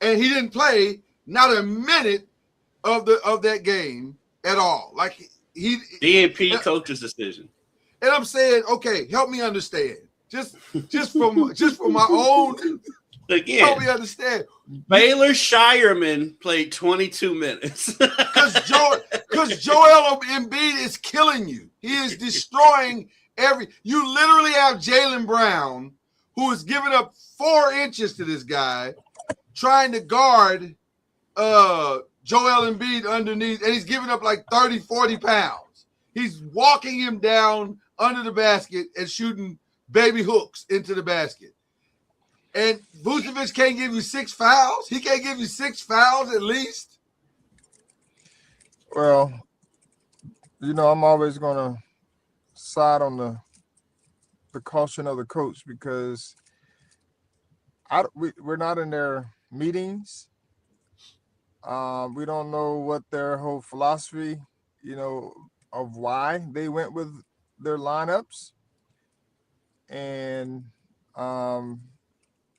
And he didn't play not a minute of that game at all. Like he DNP coach's decision. And I'm saying, okay, help me understand. Just for my own. Again, Help me understand. Baylor Shireman played 22 minutes. Because Joel Embiid is killing you. He is destroying you literally have Jaylen Brown, who is giving up 4 inches to this guy, trying to guard Joel Embiid underneath, and he's giving up like 30, 40 pounds. He's walking him down under the basket and shooting baby hooks into the basket. And Vucevic can't give you 6 fouls? He can't give you 6 fouls at least? Well, I'm always going to side on the caution of the coach because we're not in their meetings. We don't know what their whole philosophy, of why they went with their lineups. And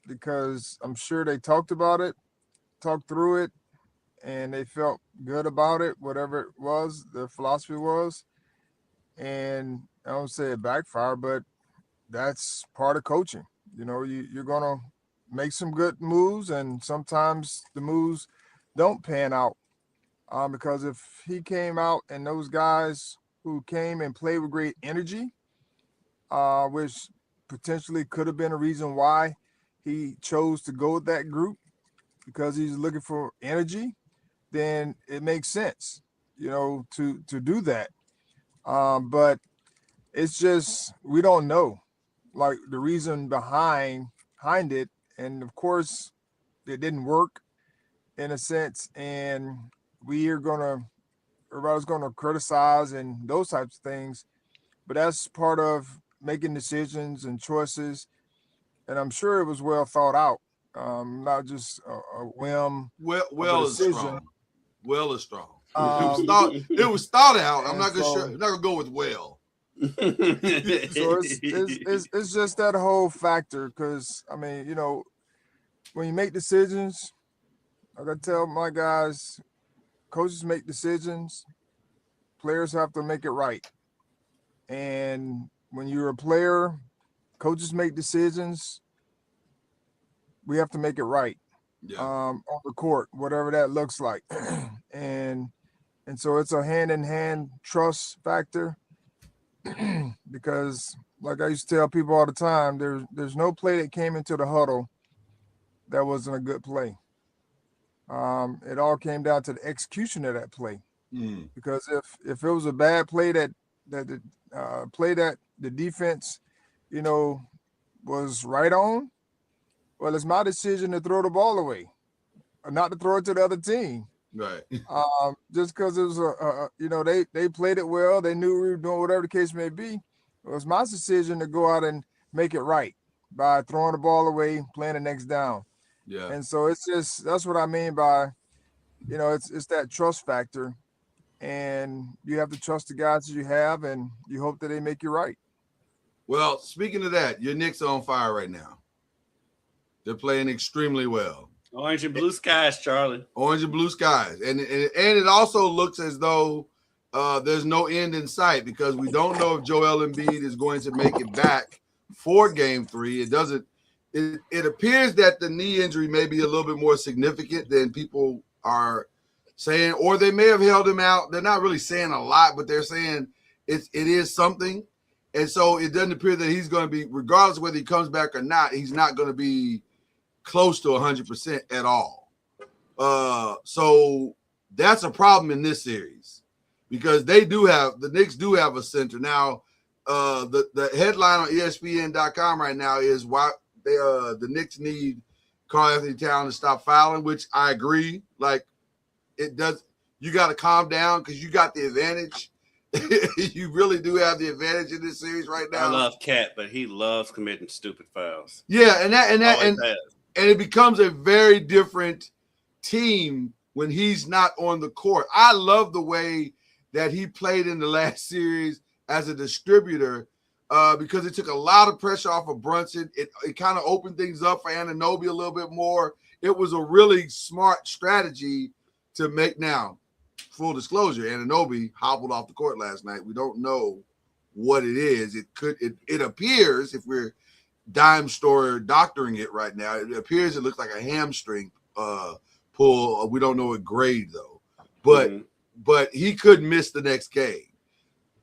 because I'm sure they talked through it, and they felt good about it, whatever it was, their philosophy was. And I don't say it backfired, but that's part of coaching. You're going to make some good moves, and sometimes the moves don't pan out. Because if he came out and those guys who came and played with great energy, which potentially could have been a reason why he chose to go with that group, because he's looking for energy, then it makes sense, to do that. But it's just, we don't know, like, the reason behind it. And of course, it didn't work in a sense. And everybody's going to criticize and those types of things. But that's part of making decisions and choices. And I'm sure it was well thought out, not just a whim. Well is strong. Well is strong. It was thought out. I'm not gonna go with well. So it's just that whole factor, because when you make decisions, like I tell my guys, coaches make decisions, players have to make it right. And when you're a player, coaches make decisions, we have to make it right. Yeah. On the court, whatever that looks like. and so it's a hand-in-hand trust factor. Because like I used to tell people all the time, there's no play that came into the huddle that wasn't a good play. It all came down to the execution of that play. Because if it was a bad play that the defense, was right on, well, it's my decision to throw the ball away, or not to throw it to the other team. Right. Just because it was they played it well, they knew we were doing, whatever the case may be. It was my decision to go out and make it right by throwing the ball away, playing the next down. Yeah. And so that's what I mean by, it's that trust factor, and you have to trust the guys that you have, and you hope that they make you right. Well, speaking of that, your Knicks are on fire right now. They're playing extremely well. Orange and blue skies, Charlie. Orange and blue skies. And it also looks as though there's no end in sight, because we don't know if Joel Embiid is going to make it back for Game 3. It appears that the knee injury may be a little bit more significant than people are saying, or they may have held him out. They're not really saying a lot, but they're saying it is something. And so it doesn't appear that he's going to be, regardless of whether he comes back or not, he's not going to be close to 100% at all. So that's a problem in this series, because the Knicks do have a center. Now, the headline on ESPN.com right now is why the Knicks need Karl-Anthony Towns to stop fouling, which I agree. Like, it does. You got to calm down because you got the advantage. You really do have the advantage in this series right now. I love Cat, but he loves committing stupid fouls. Yeah, and it becomes a very different team when he's not on the court. I love the way that he played in the last series as a distributor, because it took a lot of pressure off of Brunson. It kind of opened things up for Anunoby a little bit more. It was a really smart strategy to make. Now, full disclosure, Anunoby hobbled off the court last night. We don't know what it is. It appears, if we're dime store doctoring it right now. It appears it looks like a hamstring pull. We don't know what grade though, but he could miss the next game.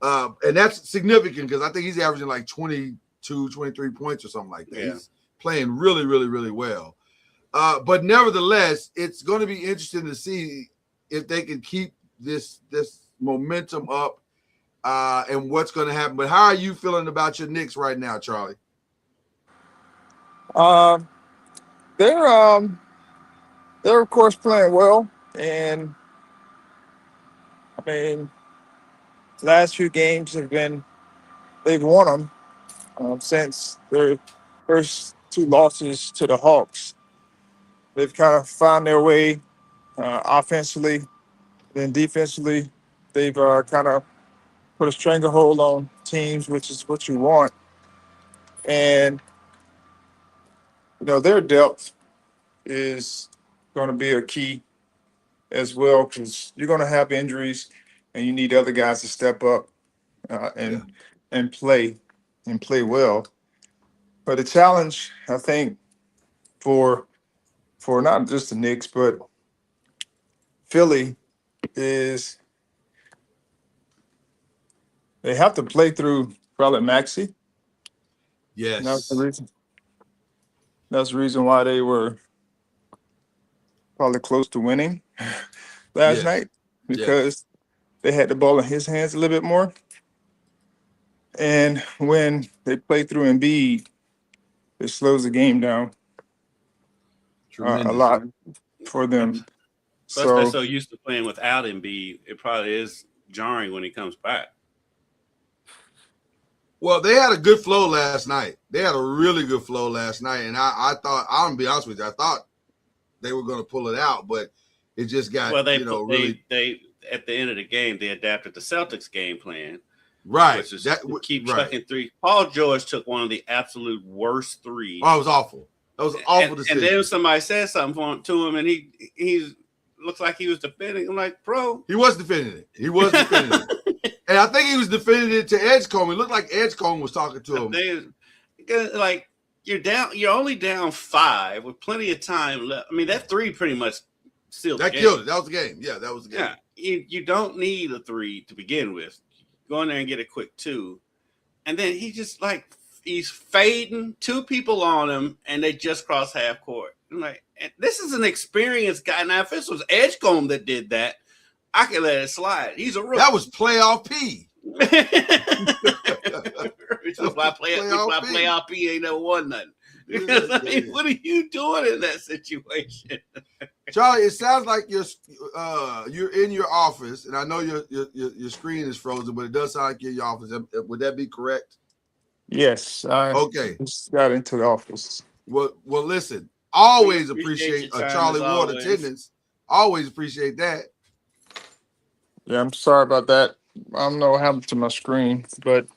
And that's significant because I think he's averaging like 22, 23 points or something like that. Yeah. He's playing really, really, really well. But nevertheless, it's going to be interesting to see if they can keep this momentum up and what's going to happen. But how are you feeling about your Knicks right now, Charlie? They're of course playing well, and I mean, last few games they've won them since their first two losses to the Hawks. They've kind of found their way offensively, then defensively. They've kind of put a stranglehold on teams, which is what you want. And their depth is going to be a key as well, because you're going to have injuries, and you need other guys to step up and play well. But the challenge, I think, for not just the Knicks but Philly is they have to play through probably Maxey. Yes. That's the reason. That's the reason why they were probably close to winning last night, because they had the ball in his hands a little bit more. And when they play through Embiid, it slows the game down a lot for them. Plus, they're so used to playing without Embiid, it probably is jarring when he comes back. Well, they had a good flow last night. They had a really good flow last night, and I thought, I'm gonna be honest with you, I thought they were going to pull it out, but it just got really. They at the end of the game they adapted the Celtics game plan, right? Which is keep chucking three. Paul George took one of the absolute worst threes. Oh, it was awful. That was awful to see. And then somebody said something to him, and he looks like he was defending. I'm like, bro, he was defending it. He was defending it, and I think he was defending it to Edgecombe. It looked like Edgecombe was talking to him. Like, you're only down 5 with plenty of time left. I mean, that three pretty much sealed the game. That killed it. That was the game. Yeah, that was the game. Yeah, you don't need a 3 to begin with. Go in there and get a quick 2. And then he's fading 2 people on him, and they just cross half court. I'm like, this is an experienced guy. Now, if this was Edgecombe that did that, I could let it slide. He's a rookie. That was playoff P. That's why playoff P ain't never won nothing. I mean, what are you doing in that situation? Charlie, it sounds like you're in your office, and I know your screen is frozen, but it does sound like you're in your office. Would that be correct? Yes. Okay. Just got into the office. Well, listen. Always appreciate a Charlie Ward always. attendance. Always appreciate that. Yeah, I'm sorry about that. I don't know what happened to my screen, but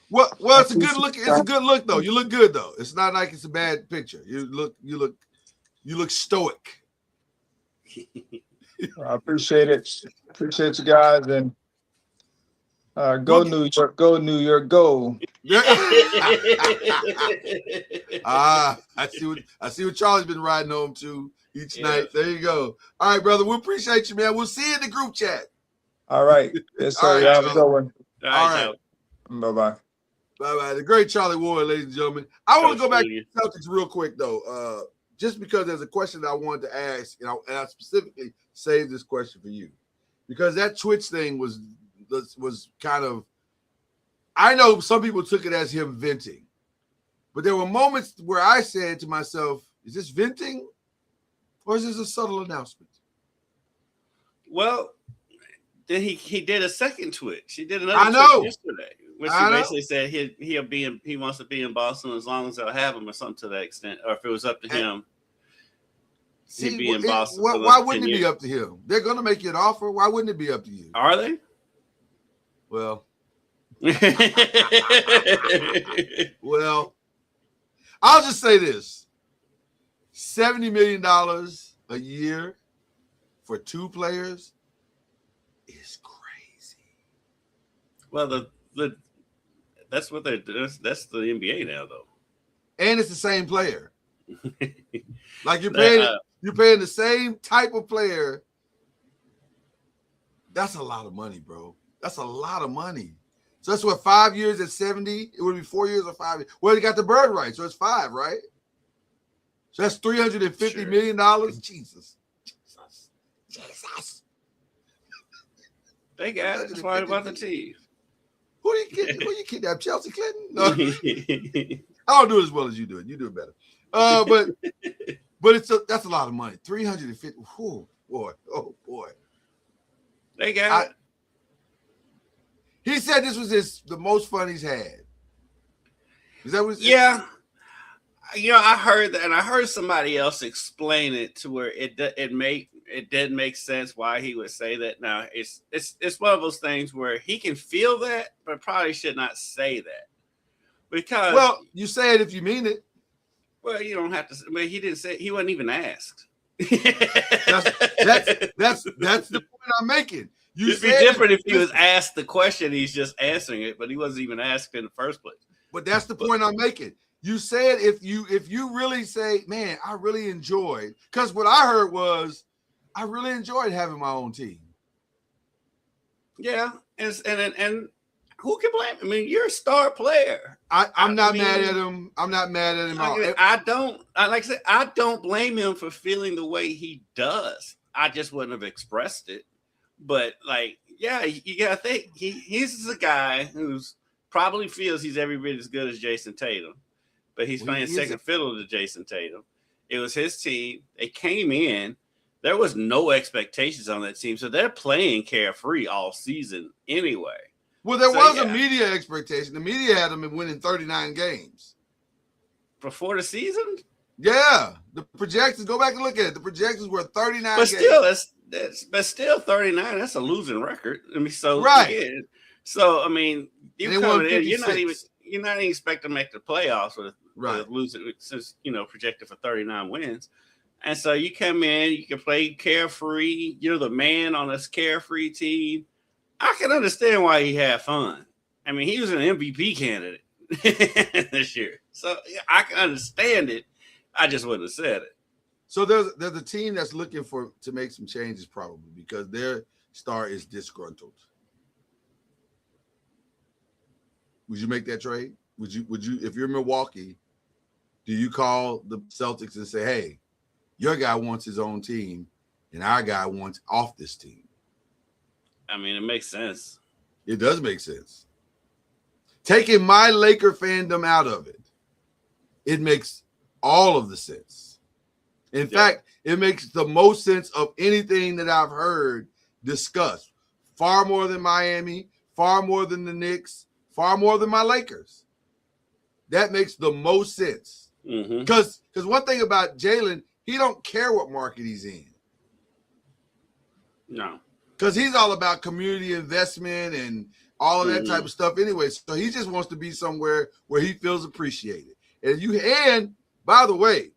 well, it's a good look. It's a good look, though. You look good, though. It's not like it's a bad picture. You look stoic. I appreciate it. Appreciate you guys, and go New York, go New York, go. I see what Charlie's been riding home to each night. There you go. All right, brother. We appreciate you, man. We'll see you in the group chat. All right. Yes, sir. All right, Y'all have a good one. All right. Bye-bye. Bye-bye. The great Charlie Ward, ladies and gentlemen. I want to go back to the Celtics real quick, though, just because there's a question that I wanted to ask, and I specifically saved this question for you, because that Twitch thing was kind of, I know some people took it as him venting, but there were moments where I said to myself, is this venting or is this a subtle announcement? Well, then he did a second Twitch. He did another Twitch yesterday, which he basically said he wants to be in Boston as long as they'll have him, or something to that extent. Or if it was up to him, he'd be in Boston. Why wouldn't it be up to him? They're going to make you an offer. Why wouldn't it be up to you? Are they? Well, I'll just say this: $70 million a year for 2 players is crazy. Well, that's what that's the NBA now, though. and it's the same player. Like you're paying the same type of player. That's a lot of money, bro. That's a lot of money. So that's what, 5 years at 70? It would be 4 years or 5 years. Well, you got the bird right, so it's 5, right? So that's $350 million. Jesus. They got it. That's why about the team. Who you kidnap? Chelsea Clinton? No. I don't do it as well as you do it. You do it better. But that's a lot of money. 350. Oh boy. Oh boy. They got it. He said this was the most fun he's had. Is that what? Yeah. I heard that, and I heard somebody else explain it to where it didn't make sense why he would say that. Now it's one of those things where he can feel that, but probably should not say that, because you say it if you mean it. Well, you don't have to. But he didn't say. He wasn't even asked. That's the point I'm making. It'd be different if he was asked the question. He's just answering it, but he wasn't even asked in the first place. But that's the point I'm making. You said if you really say, man, I really enjoyed, because what I heard was, I really enjoyed having my own team. Yeah, and who can blame him? I mean, you're a star player. I'm not mad at him. I'm not mad at him. Like I said, I don't blame him for feeling the way he does. I just wouldn't have expressed it. But you gotta think he's a guy who's probably feels he's every bit as good as Jason Tatum, but he's playing second fiddle to Jason Tatum. It was his team. They came in. There was no expectations on that team, so they're playing carefree all season anyway. Well, there was a media expectation. The media had them winning 39 games before the season. Yeah, the projections. Go back and look at it. The projections were 39. But still, but still 39. That's a losing record. I mean, so right. Yeah. So I mean, you coming in, you're not even expecting to make the playoffs with losing, since projected for 39 wins. And so you come in, you can play carefree. You're the man on this carefree team. I can understand why he had fun. I mean, he was an MVP candidate this year, so I can understand it. I just wouldn't have said it. So there's a team that's looking to make some changes, probably because their star is disgruntled. Would you make that trade? Would you if you're Milwaukee, do you call the Celtics and say, hey, your guy wants his own team and our guy wants off this team? I mean, it makes sense. It does make sense. Taking my Laker fandom out of it, it makes all of the sense. In fact, it makes the most sense of anything that I've heard discussed. Far more than Miami, far more than the Knicks, far more than my Lakers. That makes the most sense. Because one thing about Jalen, he don't care what market he's in. No. Because he's all about community investment and all of that type of stuff anyway. So he just wants to be somewhere where he feels appreciated. And by the way,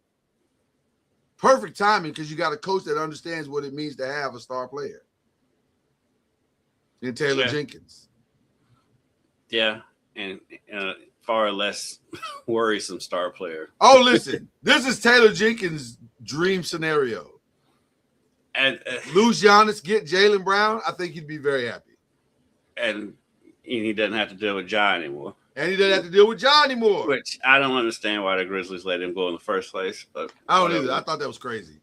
perfect timing, because you got a coach that understands what it means to have a star player in Taylor Jenkins. Yeah, and far less worrisome star player. Oh, listen, this is Taylor Jenkins' dream scenario. And lose Giannis, get Jaylen Brown, I think he'd be very happy. And he doesn't have to deal with Ja anymore. And he doesn't have to deal with Ja anymore. Which I don't understand why the Grizzlies let him go in the first place. But I don't either. I thought that was crazy.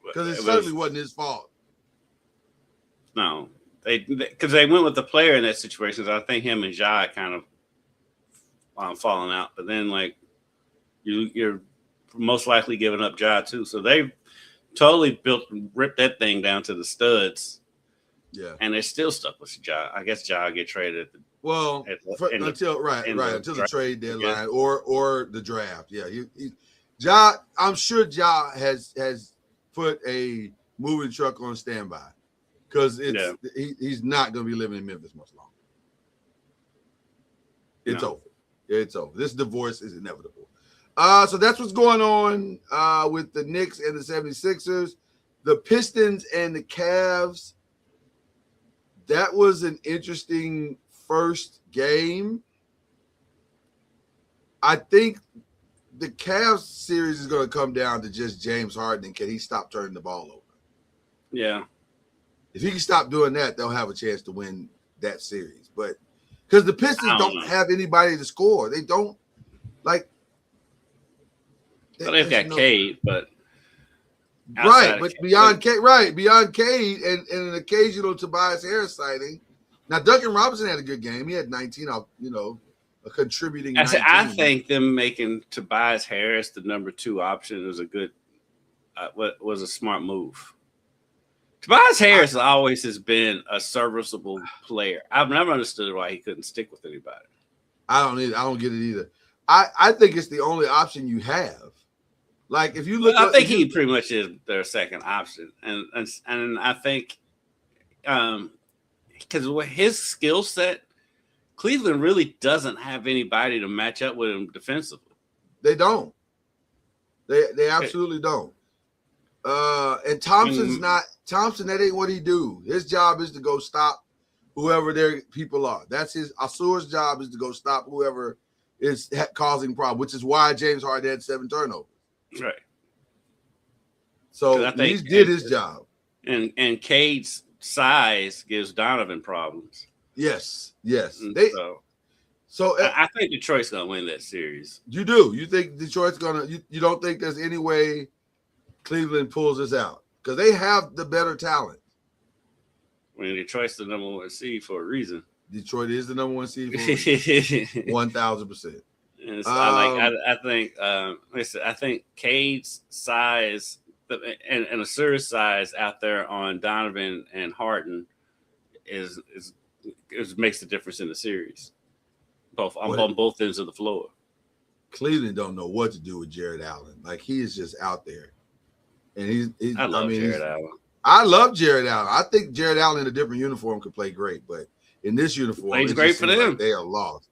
Because it certainly wasn't his fault. No. Because they went with the player in that situation. So I think him and Ja kind of falling out. But then, you're most likely giving up Ja too. So they totally ripped that thing down to the studs. Yeah. And they're still stuck with Ja. I guess Ja will get traded until the trade deadline or the draft. Yeah. Ja, I'm sure Ja has put a moving truck on standby because he's not going to be living in Memphis much longer. It's over. It's over. This divorce is inevitable. So that's what's going on with the Knicks and the 76ers. The Pistons and the Cavs, that was an interesting first game. I think the Cavs series is going to come down to just James Harden and can he stop turning the ball over? Yeah. If he can stop doing that, they'll have a chance to win that series. But because the Pistons don't have anybody to score, they don't like. Well, they've got Cade, but right, but beyond Cade and an occasional Tobias Harris sighting. Now Duncan Robinson had a good game. He had 19 off, a contributing. I think them making Tobias Harris the number 2 option was a good, was a smart move. Tobias Harris always has been a serviceable player. I've never understood why he couldn't stick with anybody. I don't get it either. I think it's the only option you have. Like if you look, I think he pretty much is their second option, and I think, because with his skill set, Cleveland really doesn't have anybody to match up with him defensively. They don't. They absolutely don't. And Thompson, that ain't what he do. His job is to go stop whoever their people are. That's his. Asur's job is to go stop whoever is causing problem, which is why James Harden had 7 turnovers. Right. So he did his job. And Cade's size gives Donovan problems. Yes. So I think Detroit's gonna win that series. You do? You think Detroit's gonna? You don't think there's any way Cleveland pulls this out because they have the better talent. I mean, Detroit's the number 1 seed for a reason. Detroit is the number 1 seed for 1,000%. So I think Cade's size and Asur's size out there on Donovan and Harden is makes the difference in the series. On both ends of the floor. Cleveland don't know what to do with Jared Allen. Like he is just out there, and I love Jared Allen. I love Jared Allen. I think Jared Allen in a different uniform could play great, but in this uniform, he's great for them. Like they are lost.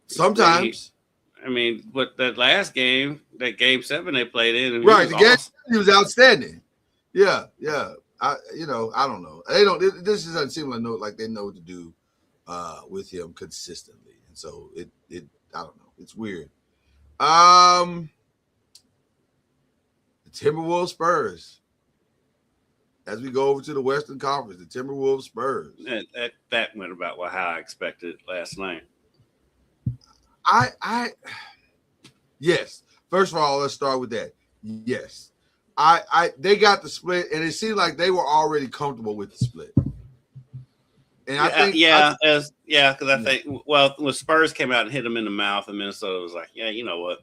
Sometimes. But that last game, that game 7 they played in, right? He was outstanding. Yeah. I don't know. They don't. This doesn't seem like they know what to do with him consistently, and so it. I don't know. It's weird. The Timberwolves Spurs. As we go over to the Western Conference, the Timberwolves Spurs. That went about how I expected last night. Yes. First of all, let's start with that. Yes. They got the split, and it seemed like they were already comfortable with the split. And I think because I think when Spurs came out and hit them in the mouth, and Minnesota was like, yeah, you know what?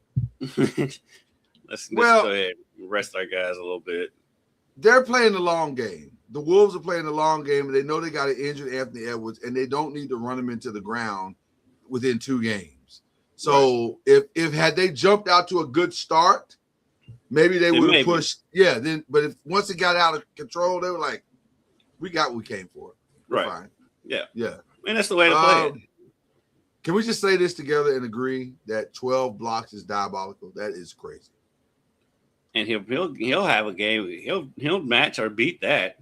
let's go ahead and rest our guys a little bit. They're playing the long game. The Wolves are playing the long game, and they know they got an injured Anthony Edwards, and they don't need to run him into the ground within 2 games. So if had they jumped out to a good start, maybe they would have pushed. Yeah, but if once it got out of control, they were like, we got what we came for. We're fine. Yeah. And that's the way to play it. Can we just say this together and agree that 12 blocks is diabolical? That is crazy. And he'll have a game. He'll match or beat that.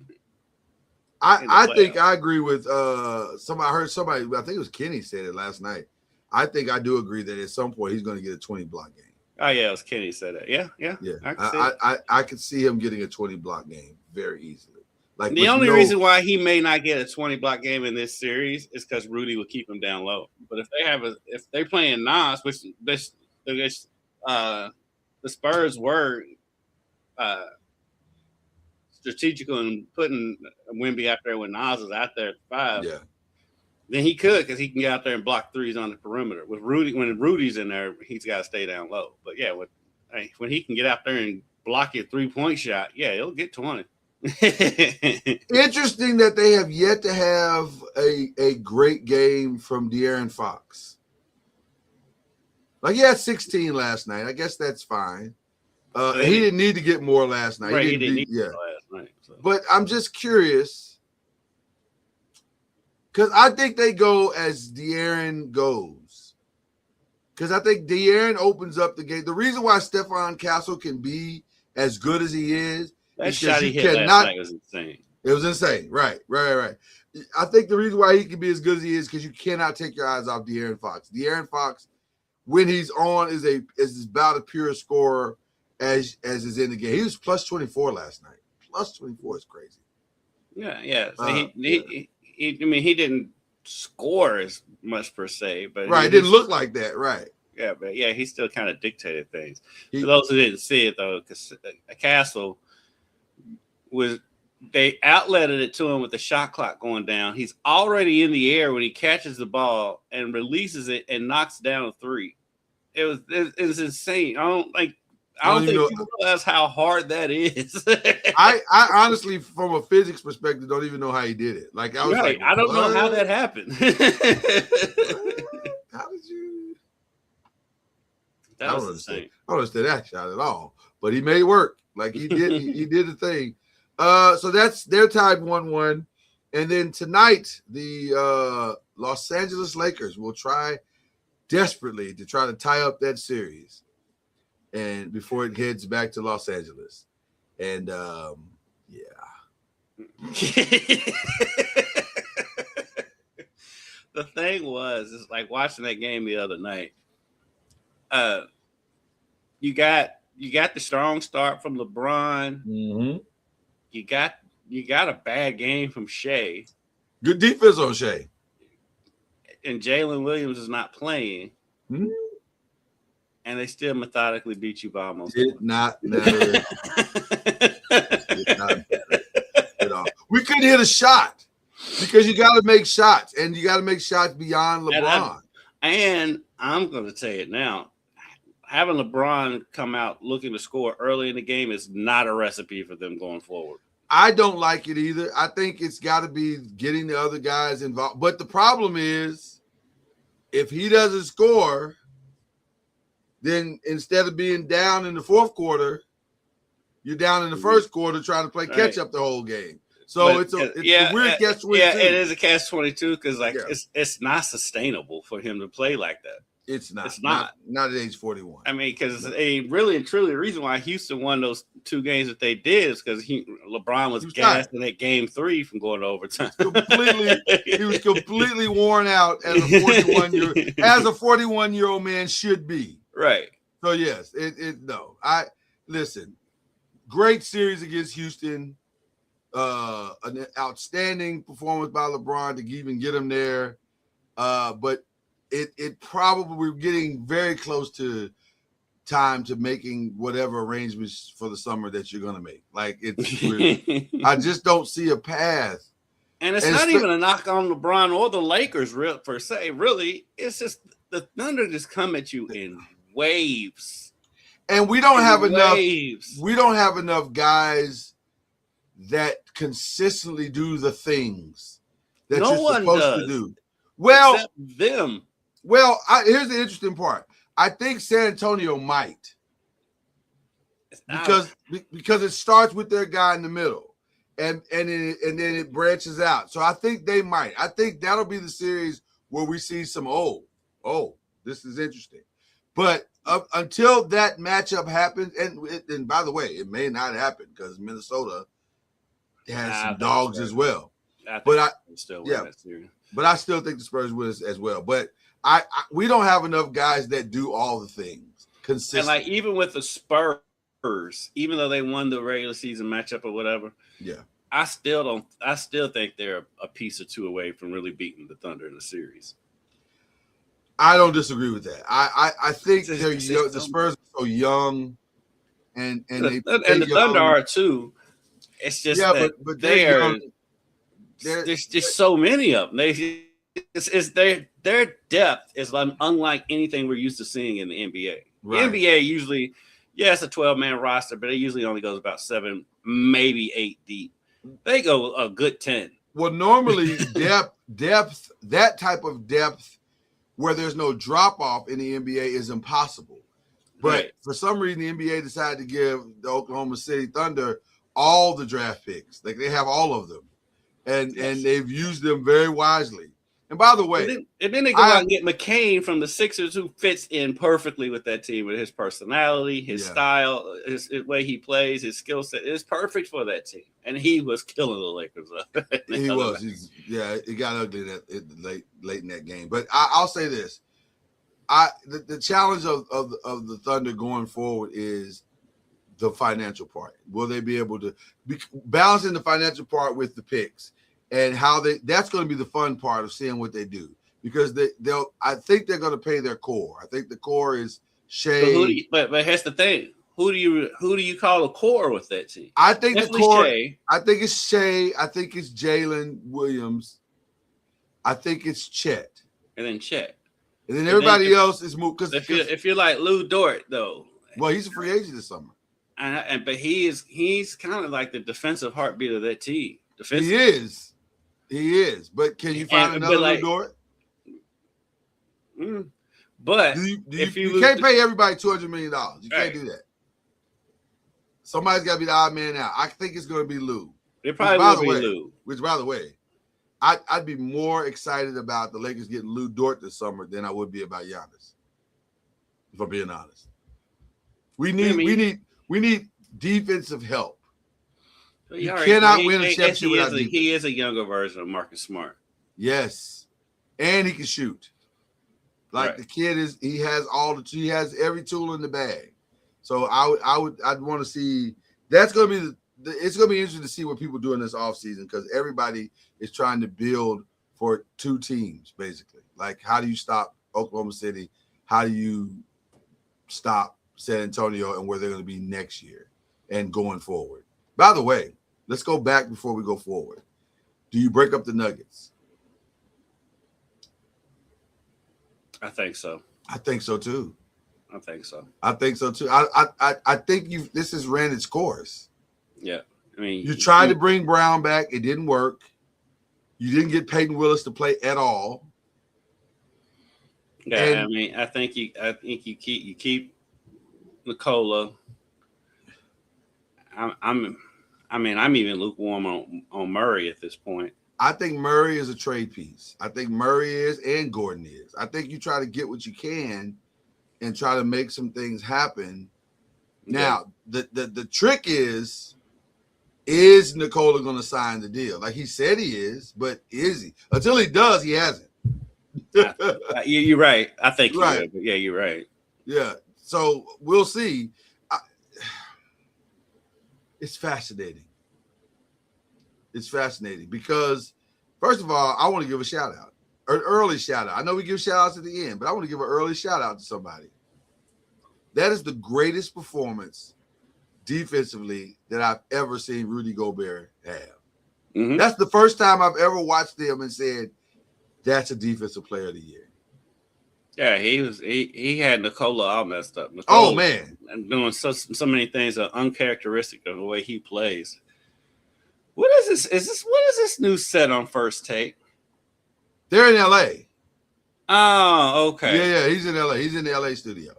I think I agree with somebody. I heard somebody. I think it was Kenny said it last night. I think I do agree that at some point he's going to get a 20 block game. Oh yeah, it was Kenny said that. Yeah. I could see him getting a 20 block game very easily. Like the only reason why he may not get a 20 block game in this series is because Rudy will keep him down low. But if they're playing Nas, which the Spurs were strategical in putting Wemby out there when Nas is out there at 5. Yeah. Then he could because he can get out there and block threes on the perimeter. With Rudy, when Rudy's in there, he's got to stay down low. But yeah, when he can get out there and block your 3-point shot, yeah, he'll get 20. Interesting that they have yet to have a great game from De'Aaron Fox. Like he had 16 last night. I guess that's fine. He didn't need to get more last night. Right, he didn't need more last night. So. But I'm just curious because I think they go as De'Aaron goes. Because I think De'Aaron opens up the game. The reason why Stephon Castle can be as good as he is, that shot he hit last night was insane. It was insane. Right. I think the reason why he can be as good as he is because you cannot take your eyes off De'Aaron Fox. De'Aaron Fox when he's on is about a pure scorer as is in the game. He was plus 24 last night. Plus 24 is crazy. Yeah. So he didn't score as much per se, but right, it didn't look like that, right? Yeah, but yeah, he still kind of dictated things. For those who didn't see it though, because Castle they outletted it to him with the shot clock going down. He's already in the air when he catches the ball and releases it and knocks down a three. It was insane. I don't think people realize how hard that is. I honestly, from a physics perspective, don't even know how he did it. Like I was like, I don't know how that happened. How did you? That was insane. I don't understand that shot at all. But he made it work. Like he did. he did the thing. So they're tied 1-1, and then tonight the Los Angeles Lakers will try desperately to try to tie up that series, and before it heads back to Los Angeles, and The thing is like watching that game the other night. You got the strong start from LeBron. Mm-hmm. You got a bad game from Shea. Good defense on Shea. And Jalen Williams is not playing. Mm-hmm. And they still methodically beat you by almost. Did not matter. Did not matter at all. We couldn't hit a shot because you got to make shots, and you got to make shots beyond LeBron. And I'm going to say it now. Having LeBron come out looking to score early in the game is not a recipe for them going forward. I don't like it either. I think it's got to be getting the other guys involved. But the problem is, if he doesn't score, then instead of being down in the fourth quarter, you're down in the first quarter trying to play catch up the whole game. So it's a weird catch-22. Yeah, it is a catch-22 because it's not sustainable for him to play like that. It's not. It's not at age 41. I mean, because really and truly, the reason why Houston won those two games that they did is because LeBron was gassed in that game 3 from going to overtime. He was completely worn out as a 41-year-old man should be. Right. So yes, listen. Great series against Houston. An outstanding performance by LeBron to even get him there. But it probably, we're getting very close to time to making whatever arrangements for the summer that you're going to make. Like I just don't see a path. And it's not even a knock on LeBron or the Lakers per se. Really, it's just the Thunder just come at you in waves. And we don't have enough. We don't have enough guys that consistently do the things that you're supposed to do. Well, except them. Well, here's the interesting part. I think San Antonio might, because it starts with their guy in the middle, and then it branches out. So I think they might. I think that'll be the series where we see some this is interesting. But until that matchup happens, and by the way, it may not happen because Minnesota has some dogs as well. But I still win that series. But I still think the Spurs win as well. But we don't have enough guys that do all the things consistently. And like even with the Spurs, even though they won the regular season matchup or whatever, I still think they're a piece or two away from really beating the Thunder in the series. I don't disagree with that. I think the Spurs are so young, and the Thunder are too. It's just but there's just so many of them. Their depth is unlike anything we're used to seeing in the NBA. Right. The NBA usually, it's a 12-man roster, but it usually only goes about 7, maybe 8 deep. They go a good 10. Well, normally depth, that type of depth where there's no drop-off in the NBA is impossible. But for some reason, the NBA decided to give the Oklahoma City Thunder all the draft picks. Like they have all of them. And they've used them very wisely. And by the way, and then they go out and get McCain from the Sixers, who fits in perfectly with that team with his personality, his style, his way he plays, his skill set is perfect for that team. And he was killing the Lakers. He was. It got ugly late in that game. But I'll say this: the challenge of the Thunder going forward is the financial part. Will they be able to be balancing the financial part with the picks and how that's going to be the fun part of seeing what they do, because I think they're going to pay their core. I think the core is Shea. But here's the thing. Who do you call a core with that team? I think Definitely the core. Shea. I think it's Shea. I think it's Jalen Williams. I think it's Chet. And then Chet. And then everybody else is moved. Because if you're like Lou Dort, though. Well, he's a free agent this summer. But he's kind of like the defensive heartbeat of that team. He is. But can you find another Lou Dort? But you can't pay everybody $200 million. You can't do that. Somebody's got to be the odd man out. I think it's going to be Lou. It probably will be Lou. Which, by the way, I'd be more excited about the Lakers getting Lou Dort this summer than I would be about Giannis. If I'm being honest, we need defensive help. You cannot win a championship without defense. He is a younger version of Marcus Smart. Yes, and he can shoot. The kid is. He has every tool in the bag. So I'd want to see. That's going to be it's going to be interesting to see what people do in this offseason, because everybody is trying to build for two teams, basically. Like, how do you stop Oklahoma City? How do you stop San Antonio and where they're going to be next year and going forward? By the way, let's go back before we go forward. Do you break up the Nuggets? I think so. I think so too. I think so. I think so too. I think this has ran its course. Yeah. I mean, you tried to bring Brown back, it didn't work. You didn't get Peyton Willis to play at all. Yeah, and, I mean, I think you keep Nikola. I'm even lukewarm on Murray at this point. I think Murray is a trade piece. I think Murray is, and Gordon is. I think you try to get what you can and try to make some things happen. Now, the trick is Nikola going to sign the deal? Like he said he is, but is he? Until he does, he hasn't. You're right. I think you're right. Yeah, you're right. Yeah. So we'll see. It's fascinating. It's fascinating because, first of all, I want to give a shout out, an early shout out. I know we give shout outs at the end, but I want to give an early shout out to somebody. That is the greatest performance defensively that I've ever seen Rudy Gobert have. Mm-hmm. That's the first time I've ever watched them and said, that's a defensive player of the year. Yeah, he had Nikola all messed up. Nikola, oh man, and doing so many things that are uncharacteristic of the way he plays. What is this? What is this new set on First Take? They're in LA. Oh, okay. Yeah, he's in LA. He's in the LA studio.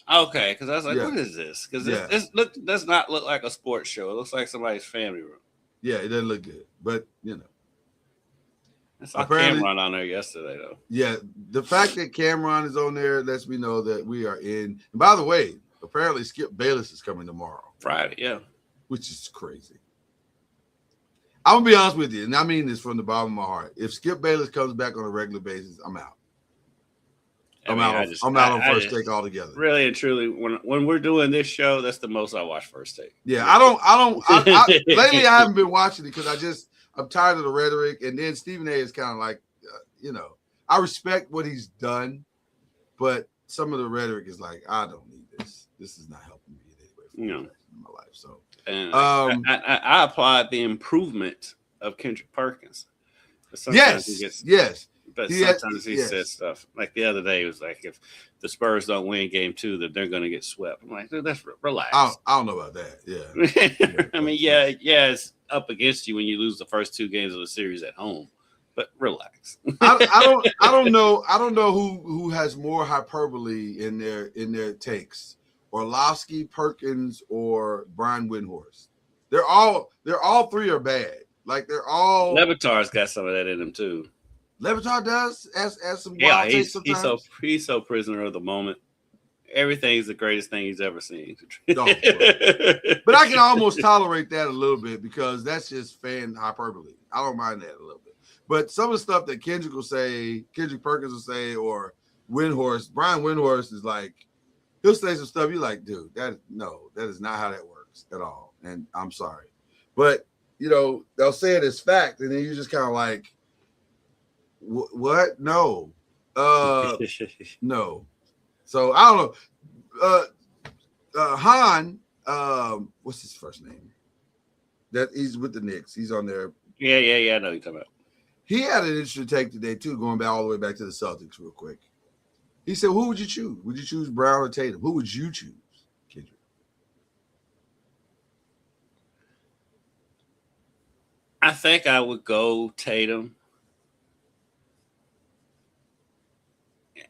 Okay, because I was like, what is this? Because this does not look like a sports show. It looks like somebody's family room. Yeah, it doesn't look good, but you know. I saw Cameron on there yesterday, though. Yeah, the fact that Cameron is on there lets me know that we are in. And by the way, apparently Skip Bayless is coming tomorrow. Friday, yeah. Which is crazy. I'm going to be honest with you, and I mean this from the bottom of my heart. If Skip Bayless comes back on a regular basis, I'm out. I'm out on First Take altogether. Really and truly, when we're doing this show, that's the most I watch First Take. Yeah, I lately I haven't been watching it because I'm tired of the rhetoric. And then Stephen A is kind of like, I respect what he's done, but some of the rhetoric is like, I don't need this. This is not helping me in any way in my life. So, and I applaud the improvement of Kendrick Perkins. Yes. But sometimes he says stuff like the other day. It was like, if the Spurs don't win game 2, that they're going to get swept. I'm like, dude, that's relax. I don't know about that. Yeah. I mean, yeah, it's up against you when you lose the first 2 games of the series at home, but relax. I don't know who has more hyperbole in their takes, Orlovsky, Perkins, or Brian Windhorst. They're all 3 are bad. Like they're all. Levitar's got some of that in him too. Levitar does as some wild takes sometimes. He's so prisoner of the moment. Everything's the greatest thing he's ever seen. But I can almost tolerate that a little bit because that's just fan hyperbole. I don't mind that a little bit. But some of the stuff that Kendrick Perkins will say, or Windhorst. Brian Windhorst is like, he'll say some stuff. You're like, dude, that is not how that works at all. And I'm sorry. But, they'll say it as fact. And then you're just kind of like, what? No. No. So I don't know. Han, what's his first name? That he's with the Knicks. He's on there. Yeah. I know you're talking about. He had an interesting take today, too, going back all the way back to the Celtics real quick. He said, who would you choose? Would you choose Brown or Tatum? Who would you choose, Kendrick? I think I would go Tatum.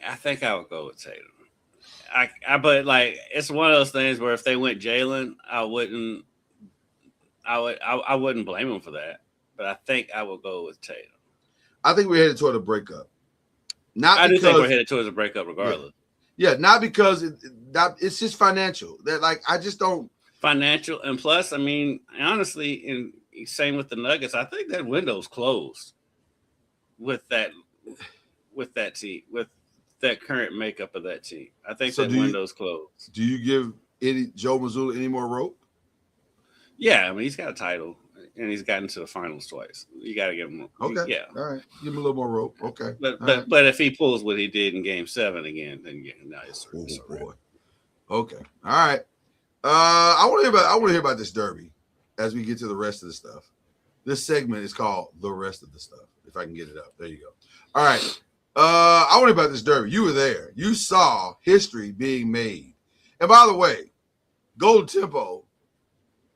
I think I would go with Tatum. But like it's one of those things where if they went Jalen, I wouldn't blame him for that. But I think I would go with Tatum. I think we're headed toward a breakup. I do think we're headed towards a breakup, regardless. Yeah, not because it's just financial. That I just don't financial, and plus, I mean, honestly, and same with the Nuggets. I think that window's closed with that team, with that current makeup of that team. I think that window's closed. Do you give Joe Mazzulla any more rope? Yeah, I mean, he's got a title. And he's gotten to the finals twice. You got to give him. Okay. Yeah. All right. Give him a little more rope. Okay. But if he pulls what he did in Game 7 again, then no, it's boy. Okay. All right. I want to hear about this derby as we get to the rest of the stuff. This segment is called The Rest of the Stuff. If I can get it up. There you go. All right. I want to hear about this derby. You were there. You saw history being made. And by the way, Golden Tempo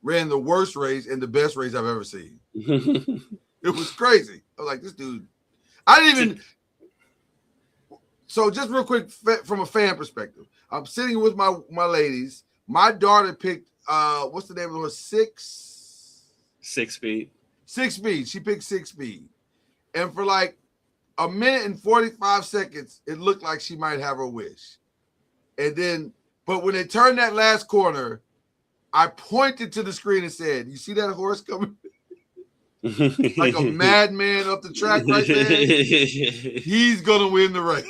ran the worst race and the best race I've ever seen. It was crazy. I was like, this dude. I didn't even. So just real quick, from a fan perspective, I'm sitting with my ladies. My daughter picked what's the name of the horse? Six Speed. 6 Speed. She picked 6 Speed, and for like a minute and 45 seconds, it looked like she might have her wish. And then, but when they turned that last corner, I pointed to the screen and said, "You see that horse coming?" Like a madman up the track right there. He's gonna win the race.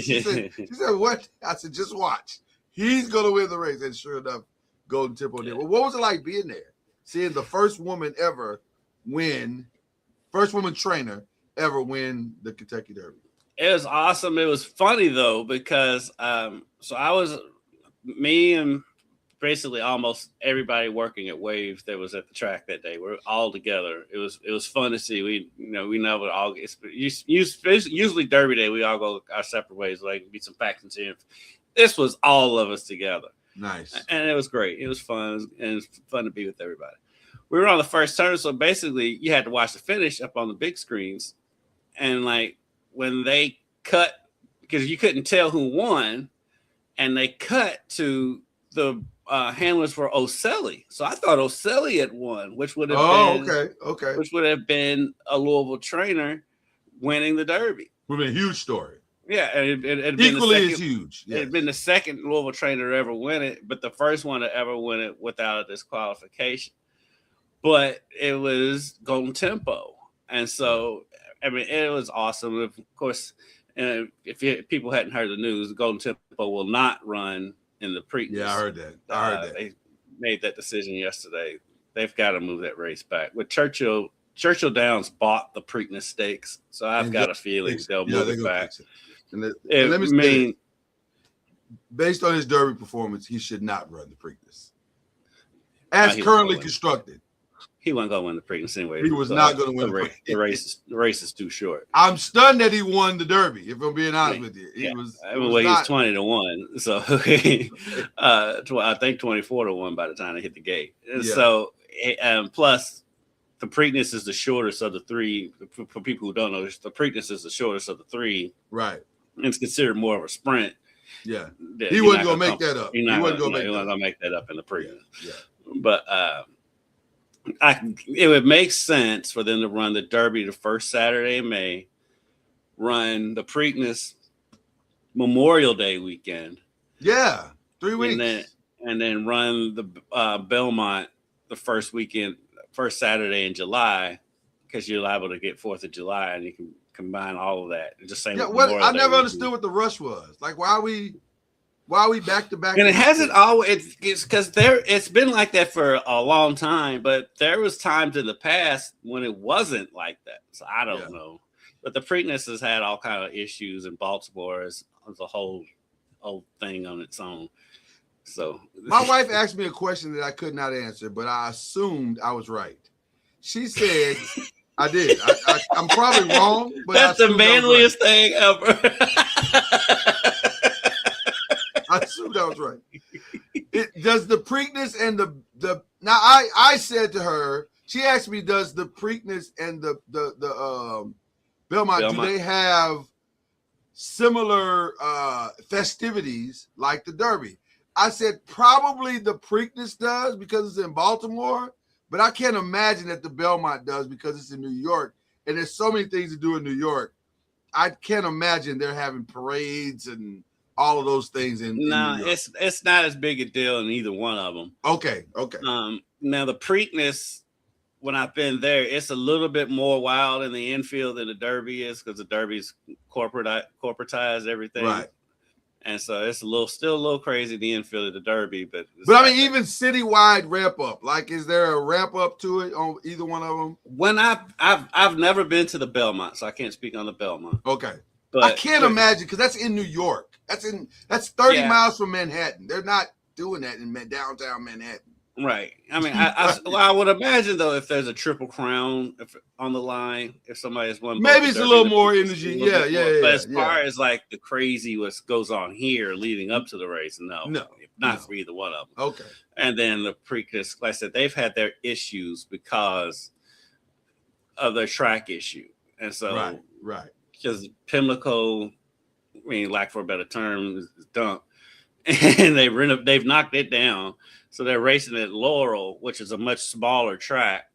She said, "What?" I said, "Just watch. He's gonna win the race." And sure enough, Golden Tempo did. Well, what was it like being there, seeing the first woman trainer ever win the Kentucky Derby? It was awesome. It was funny though because me and basically almost everybody working at Wave that was at the track that day. We're all together. It was fun to see. We never all usually Derby Day we all go our separate ways. Like be some factions here. This was all of us together. Nice, and it was great. It was fun and it's fun to be with everybody. We were on the first turn, so basically you had to watch the finish up on the big screens, and like when they cut because you couldn't tell who won, and they cut to the handlers for Oselli. So I thought Oselli had won, which would have okay. Which would have been a Louisville trainer winning the Derby. Would have been a huge story. Yeah, and it equally as huge. Yes. It had been the second Louisville trainer to ever win it, but the first one to ever win it without a disqualification. But it was Golden Tempo, and so I mean it was awesome. Of course, if people hadn't heard the news, Golden Tempo will not run in the Preakness. Yeah, I heard that. They made that decision yesterday. They've got to move that race back. With Churchill Downs bought the Preakness Stakes, so I've got a feeling they'll move it back. Let me say, based on his Derby performance, he should not run the Preakness. As currently constructed. He wasn't going to win the Preakness anyway. He was not going to win the race. The race is too short. I'm stunned that he won the Derby, if I'm being honest with you. He was 20-1. So I think 24-1 by the time they hit the gate. Yeah. So plus the Preakness is the shortest of the three. For people who don't know, the Preakness is the shortest of the three. Right. And it's considered more of a sprint. Yeah. He wasn't going to make that up. He wasn't going to make that up in the Preakness. Yeah. But it would make sense for them to run the Derby the first Saturday in May, run the Preakness Memorial Day weekend. Yeah, 3 weeks. And then run the Belmont the first Saturday in July, because you're liable to get 4th of July and you can combine all of that. Just saying. Yeah, I never understood what the rush was. Like, why are we back to back? And it hasn't always. It's because it's been like that for a long time. But there was times in the past when it wasn't like that. So I don't know. But the Preakness has had all kind of issues in Baltimore as a whole thing on its own. So my wife asked me a question that I could not answer, but I assumed I was right. She said, I did. I'm probably wrong, but that's the manliest thing ever. I assumed I was right. Does the Preakness and the now I said to her, she asked me, does the Preakness and the Belmont, do they have similar festivities like the Derby? I said probably the Preakness does because it's in Baltimore, but I can't imagine that the Belmont does because it's in New York, and there's so many things to do in New York. I can't imagine they're having parades and all of those things in New York. It's not as big a deal in either one of them. Okay. Now the Preakness, when I've been there, it's a little bit more wild in the infield than the Derby is because the Derby's corporatized everything. Right. And so it's still a little crazy the infield of the Derby, but I mean, even citywide ramp up. Like, is there a ramp up to it on either one of them? When I've never been to the Belmont, so I can't speak on the Belmont. Okay, but I can't imagine because that's in New York. That's 30 miles from Manhattan. They're not doing that in downtown Manhattan. Right. I mean, I would imagine though if there's a Triple Crown on the line, if somebody has won, maybe it's a little more energy. Yeah. But as far as like the crazy what goes on here leading up to the race, no, for either one of them. Okay. And then the Preakness, like I said, they've had their issues because of their track issue, and so right. Because Pimlico, I mean, lack for a better term, is dump, and they've knocked it down. So they're racing at Laurel, which is a much smaller track.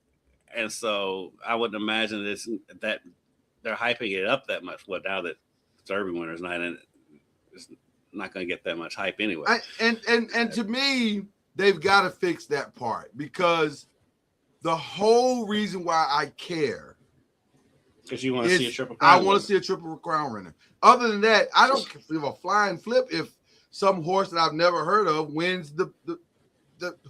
And so I wouldn't imagine that they're hyping it up that much. Well, now that Derby winner's not in it, it's not going to get that much hype anyway. And to me, they've got to fix that part because the whole reason why I care. Because you want to see a Triple Crown. I want to see a Triple Crown winner. Other than that, I don't give a flying flip if some horse that I've never heard of wins the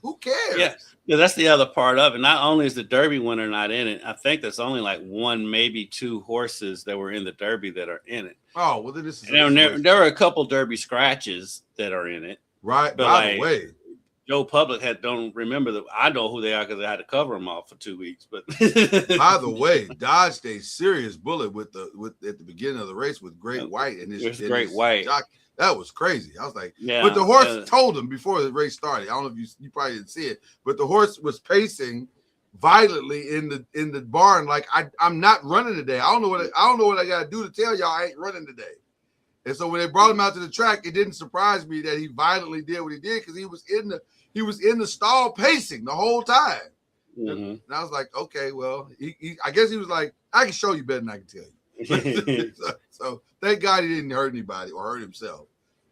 who cares? Yeah, that's the other part of it. Not only is the Derby winner not in it, I think there's only like one, maybe two horses that were in the Derby that are in it. Oh, well, then this is there are a couple Derby scratches that are in it. Right. But by the way, Joe Public don't remember that. I know who they are because I had to cover them all for 2 weeks. But by the way, dodged a serious bullet at the beginning of the race with Great White and his Great White. Jockey. That was crazy. I was like, but the horse told him before the race started. I don't know if you probably didn't see it, but the horse was pacing violently in the barn like I'm not running today. I don't know what I got to do to tell y'all I ain't running today. And so when they brought him out to the track, it didn't surprise me that he violently did what he did because he was in the stall pacing the whole time. Mm-hmm. And I was like, okay, well, I guess he was like, I can show you better than I can tell you. so thank God he didn't hurt anybody or hurt himself.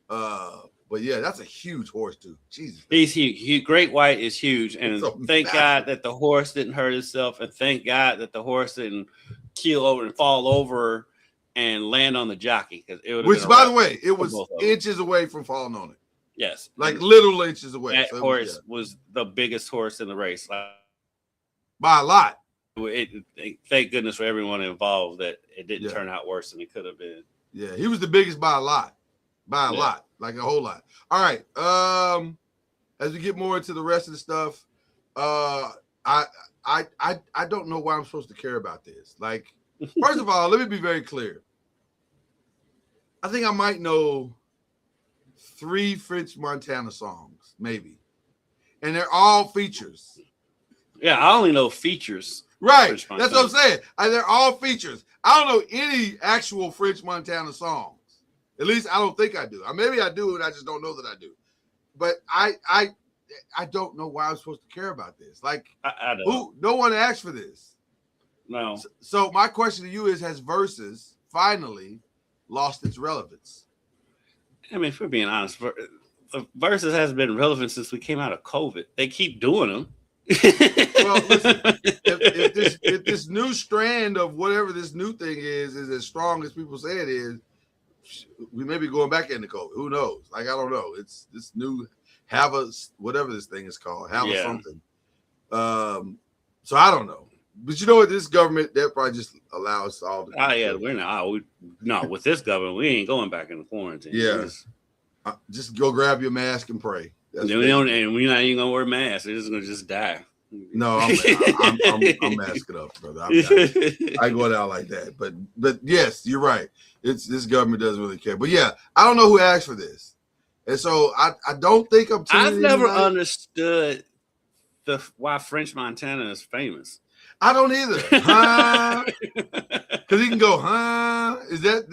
But yeah, that's a huge horse too. Jesus, he's huge. Great White is huge, and thank God that the horse didn't hurt himself, and thank God that the horse didn't keel over and fall over and land on the jockey. Which, by the way, it was inches away from falling on it. Yes, like literal inches away. That horse was the biggest horse in the race by a lot. Thank goodness for everyone involved that it didn't turn out worse than it could have been. Yeah, he was the biggest by a lot, like a whole lot. All right. As we get more into the rest of the stuff, I don't know why I'm supposed to care about this. Like, first of all, let me be very clear. I think I might know 3 French Montana songs, maybe, and they're all features. Yeah, I only know features. Right, that's what I'm saying. They're all features. I don't know any actual French Montana songs. At least I don't think I do. Maybe I do, and I just don't know that I do. But I don't know why I'm supposed to care about this. Like, I don't. No one asked for this. No. So my question to you is: has Versus finally lost its relevance? I mean, if we're being honest, the Versus has been relevant since we came out of COVID. They keep doing them. Well, listen, if this new strand of whatever this new thing is as strong as people say it is, we may be going back into COVID. Who knows? Like, I don't know. It's this new whatever this thing is called, something. So I don't know. But you know what? This government, they'll probably just allow us all to. Oh yeah, we're not. No, with this government, we ain't going back into quarantine. Yeah, just go grab your mask and pray. And we're not even gonna wear masks. We're just gonna just die. No, I'm masking up, brother. I go down like that. But yes, you're right. This government doesn't really care. But yeah, I don't know who asked for this, and so I don't think I've never understood why French Montana is famous. I don't either. Huh? Because he can go, huh? Is that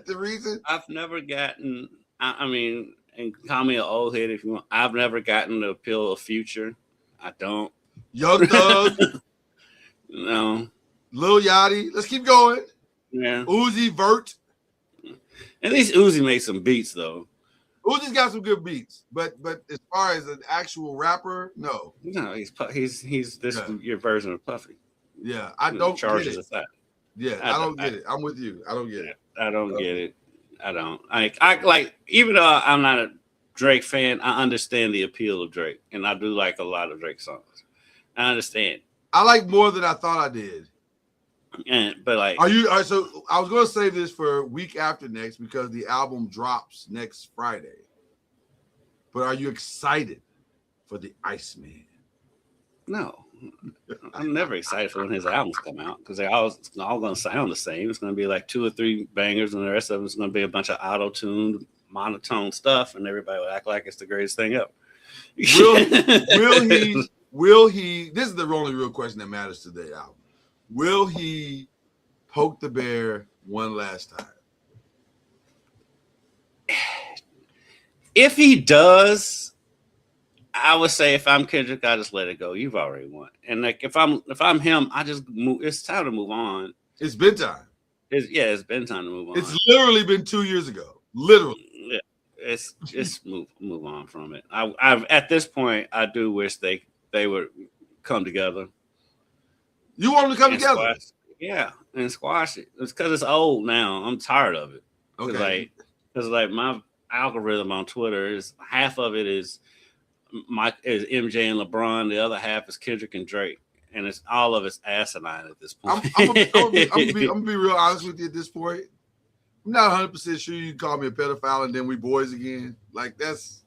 the reason? I've never gotten. I mean, and call me an old head if you want. I've never gotten the appeal of Future. I don't. Young Thug. No. Lil Yachty. Let's keep going. Yeah. Uzi Vert. At least Uzi makes some beats though. Uzi's got some good beats, but as far as an actual rapper, no. No, he's this your version of Puffy. Yeah, I don't charges get it. That. Yeah, I don't get it. I'm with you. I don't get it. I don't get it. I don't. I like, even though I'm not a Drake fan, I understand the appeal of Drake, and I do like a lot of Drake songs. I understand. I like more than I thought I did. But like, so I was going to save this for week after next because the album drops next Friday. But are you excited for the Iceman? No, I'm never excited for when his albums come out because they're all going to sound the same. It's going to be like 2 or 3 bangers, and the rest of it's going to be a bunch of auto-tuned, monotone stuff, and everybody will act like it's the greatest thing ever. Will he? This is the only real question that matters to the album. Will he poke the bear one last time? If he does, I would say if I'm Kendrick, I just let it go. You've already won. And like if I'm him, I just move. It's time to move on. It's been time. It's been time to move on. It's literally been 2 years ago. Literally. Yeah. It's just move on from it. I've at this point, I do wish they would come together. You want them to come together? And squash it. It's because it's old now. I'm tired of it. Okay. Because like my algorithm on Twitter is half of it is MJ and LeBron, the other half is Kendrick and Drake, and it's all of it's asinine at this point. I'm gonna be real honest with you at this point. I'm not 100% sure you can call me a pedophile and then we boys again. Like that's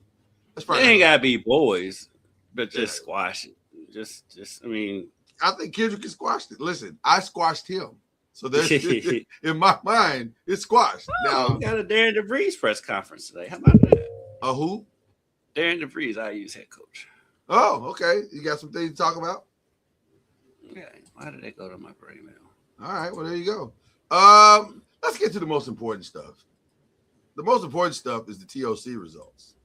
probably. They ain't gotta be boys, but just squash it. Just I mean. I think Kendrick has squashed it. Listen, I squashed him. So there's in my mind, it's squashed. Now we got a Darren DeVries press conference today. How about that? Who? Darren DeVries, IU's head coach. Oh, okay. You got some things to talk about? Yeah. Why did they go to my brain mail? All right. Well, there you go. Let's get to the most important stuff. The most important stuff is the TOC results.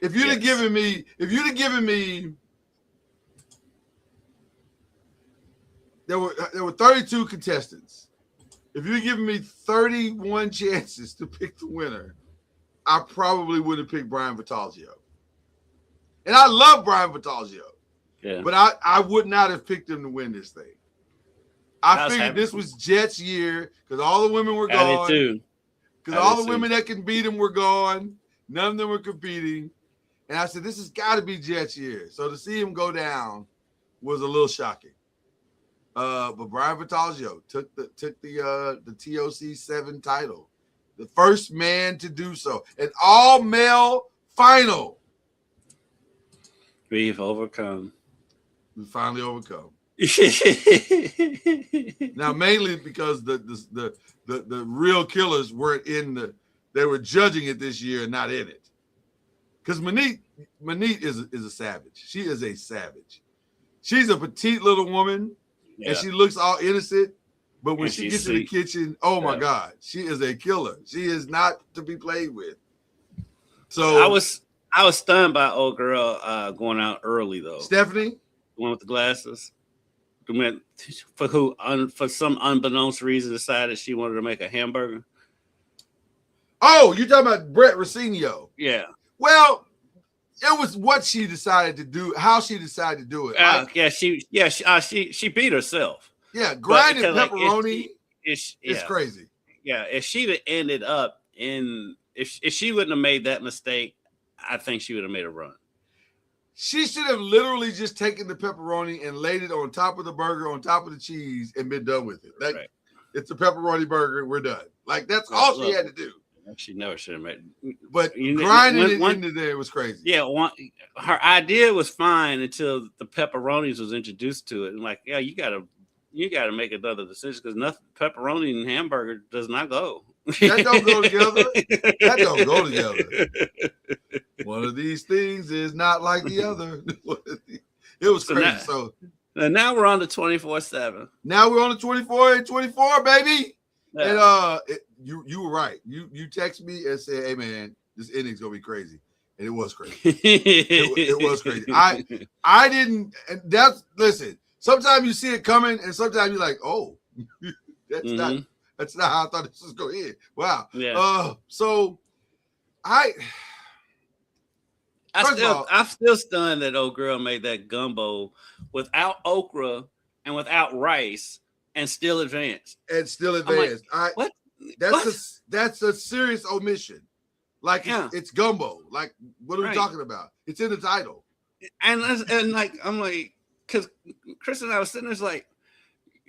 If you'd have given me there were 32 contestants. If you'd given me 31 chances to pick the winner, I probably would have picked Brian Vitalgio. And I love Brian Vitalgio. Yeah. But I would not have picked him to win this thing. I figured this was Jets' year because all the women were gone. Because all the women that can beat him were gone. None of them were competing. And I said, this has got to be Jets' year. So to see him go down was a little shocking. But Brian Vitalgio took the TOC 7 title, the first man to do so, an all-male final. We've overcome. We finally overcome. Now, mainly because the real killers weren't they were judging it this year and not in it. Because Manit is a savage. She is a savage. She's a petite little woman. Yeah. And she looks all innocent, but when she gets in the kitchen, oh my God, she is a killer. She is not to be played with. So I was stunned by old girl going out early though. Stephanie, the one with the glasses, for some unbeknownst reason decided she wanted to make a hamburger. Oh, you're talking about Brett Rossino? Yeah. Well, It was what she decided to do, how she decided to do it. She beat herself. Yeah, grinding Like, pepperoni it's crazy. Yeah, if she'd have ended up if she wouldn't have made that mistake, I think she would have made a run. She should have literally just taken the pepperoni and laid it on top of the burger, on top of the cheese, and been done with it. Right. It's a pepperoni burger. We're done. Like, that's all she had to do. She never should have made it. But grinding it into there was crazy. Yeah, her idea was fine until the pepperonis was introduced to it. And like, yeah, you gotta make another decision because nothing pepperoni and hamburger does not go. That don't go together. That don't go together. One of these things is not like the other. It was crazy. And now we're on to 24/7. Now we're on to 24 and 24, baby. Yeah. And you were right. You text me and said, "Hey man, this inning's gonna be crazy," and it was crazy. it was crazy. I didn't. And listen. Sometimes you see it coming, and sometimes you're like, "Oh, that's not how I thought this was going to end." Wow. Yeah. So I'm still stunned that old girl made that gumbo without okra and without rice and still advanced. Like, what? That's a serious omission. Like it's gumbo. Like, what are we talking about? It's in the title. And like I'm like, because Chris and I was sitting there like,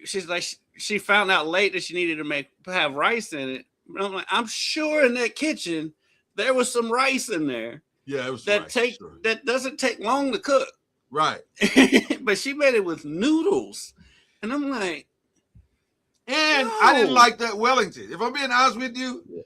she's like, she found out late that she needed to have rice in it. I'm like, I'm sure in that kitchen there was some rice in there. Yeah, it was that doesn't take long to cook. Right. But she made it with noodles. And I'm like, and no. I didn't like that Wellington. If I'm being honest with you,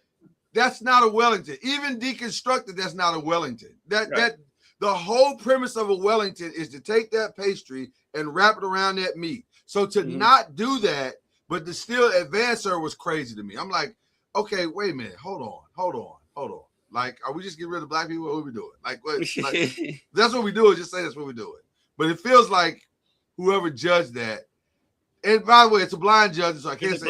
that's not a Wellington. Even deconstructed, that's not a Wellington. That the whole premise of a Wellington is to take that pastry and wrap it around that meat. So to not do that, but to still advance her was crazy to me. I'm like, okay, wait a minute. Hold on. Like, are we just getting rid of black people? What are we doing? Like, what? Like, that's what we do. Just say that's what we're doing. But it feels like whoever judged that, and by the way, it's a blind judge, so I can't say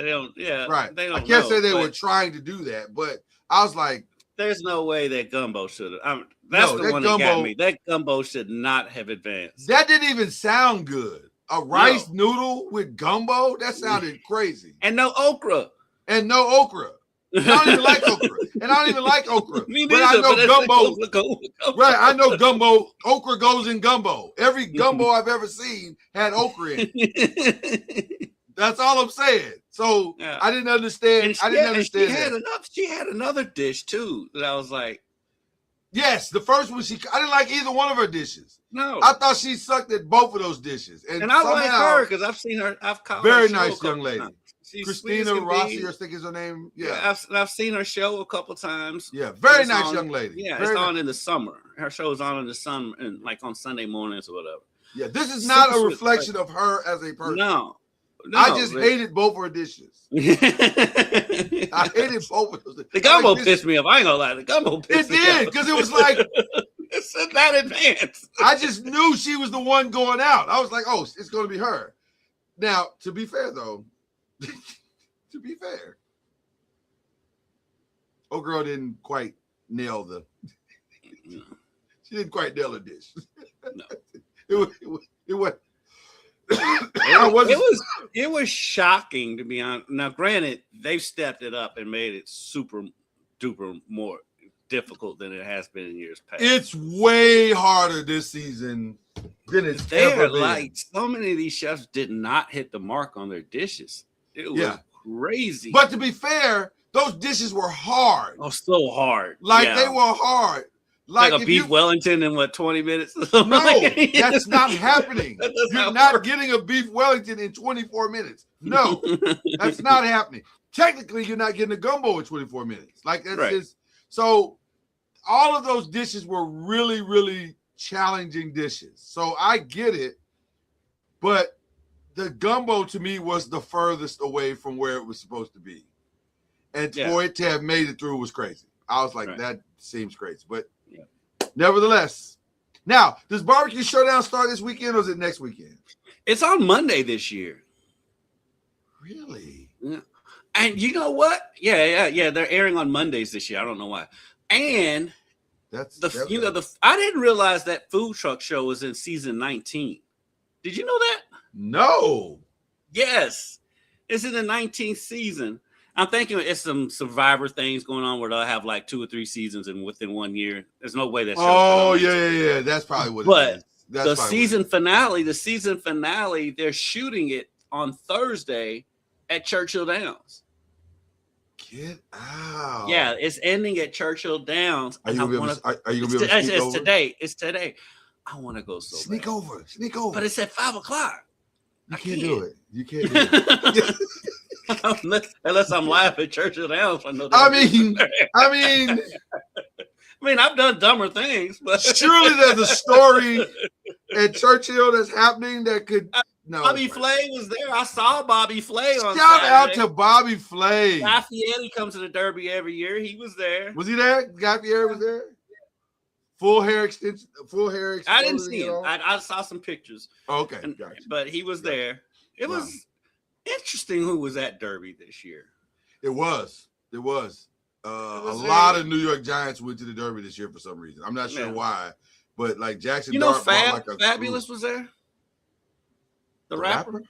they don't. Yeah, right. They don't I can't say they were trying to do that, but I was like, there's no way that gumbo should have. That's the one that got me. That gumbo should not have advanced. That didn't even sound good. A rice noodle with gumbo? That sounded crazy. And no okra. I don't even like okra. And I don't even like okra. Me but neither, I know gumbo. Right. I know gumbo. Okra goes in gumbo. Every gumbo I've ever seen had okra in it. That's all I'm saying. So I didn't understand. She had another dish too that I was like, yes, the first one I didn't like either one of her dishes. No, I thought she sucked at both of those dishes, and I like her because I've seen her. I've called very her nice young lady. Christina Rossi, I think is her name. Yeah, I've seen her show a couple times. Yeah, very nice young lady. Yeah, it's on in the summer. Her show is on in the summer, and like on Sunday mornings or whatever. Yeah, this is not a reflection of her as a person. No, I just hated both her dishes. I hated both of those. The gumbo pissed me off. I ain't gonna lie. The gumbo pissed me off. It did, because it was like it's not advanced. I just knew she was the one going out. I was like, oh, it's gonna be her. Now, to be fair though, old girl didn't quite nail she didn't quite nail the dish. No. It was shocking, to be honest. Now, granted, they've stepped it up and made it super duper more difficult than it has been in years past. It's way harder this season than it's ever been. Like, so many of these chefs did not hit the mark on their dishes. It was crazy. But to be fair, those dishes were hard. Oh, so hard. Like they were hard. Like a beef Wellington in 20 minutes? No, that's not happening. You're not getting a beef Wellington in 24 minutes. No, that's not happening. Technically, you're not getting a gumbo in 24 minutes. Like that's just so. All of those dishes were really, really challenging dishes. So I get it, but the gumbo to me was the furthest away from where it was supposed to be, and for it to have made it through was crazy. I was like, that seems crazy, but. Nevertheless, now does Barbecue Showdown start this weekend or is it next weekend? It's on Monday this year. Really? Yeah. And you know what? Yeah. They're airing on Mondays this year. I don't know why. And I didn't realize that food truck show was in season 19. Did you know that? No. Yes, it's in the 19th season. I'm thinking it's some Survivor things going on where they'll have like 2 or 3 seasons and within 1 year. There's no way that. Oh yeah. That's probably what it is. That's the season finale, they're shooting it on Thursday at Churchill Downs. Get out. Yeah, it's ending at Churchill Downs. Are you gonna be able to sneak over? It's today. I want to go so sneak bad. over. But it's at 5:00. You can't do it. You can't do it. Unless I'm live at Churchill Downs. I mean, I've done dumber things, but surely there's a story at Churchill that's happening that could. No, Bobby Flay was there. I saw Bobby Flay on Shout Saturday. out to Bobby Flay. Guy Fieri comes to the Derby every year. He was there. Was he there? Guy Fieri was there. Full hair extension. I didn't see him. I saw some pictures. Okay, gotcha. But he was there. It was interesting who was at Derby this year. It was. A lot of New York Giants went to the Derby this year for some reason. I'm not sure why, but like Jackson. Fabulous was there. The rapper?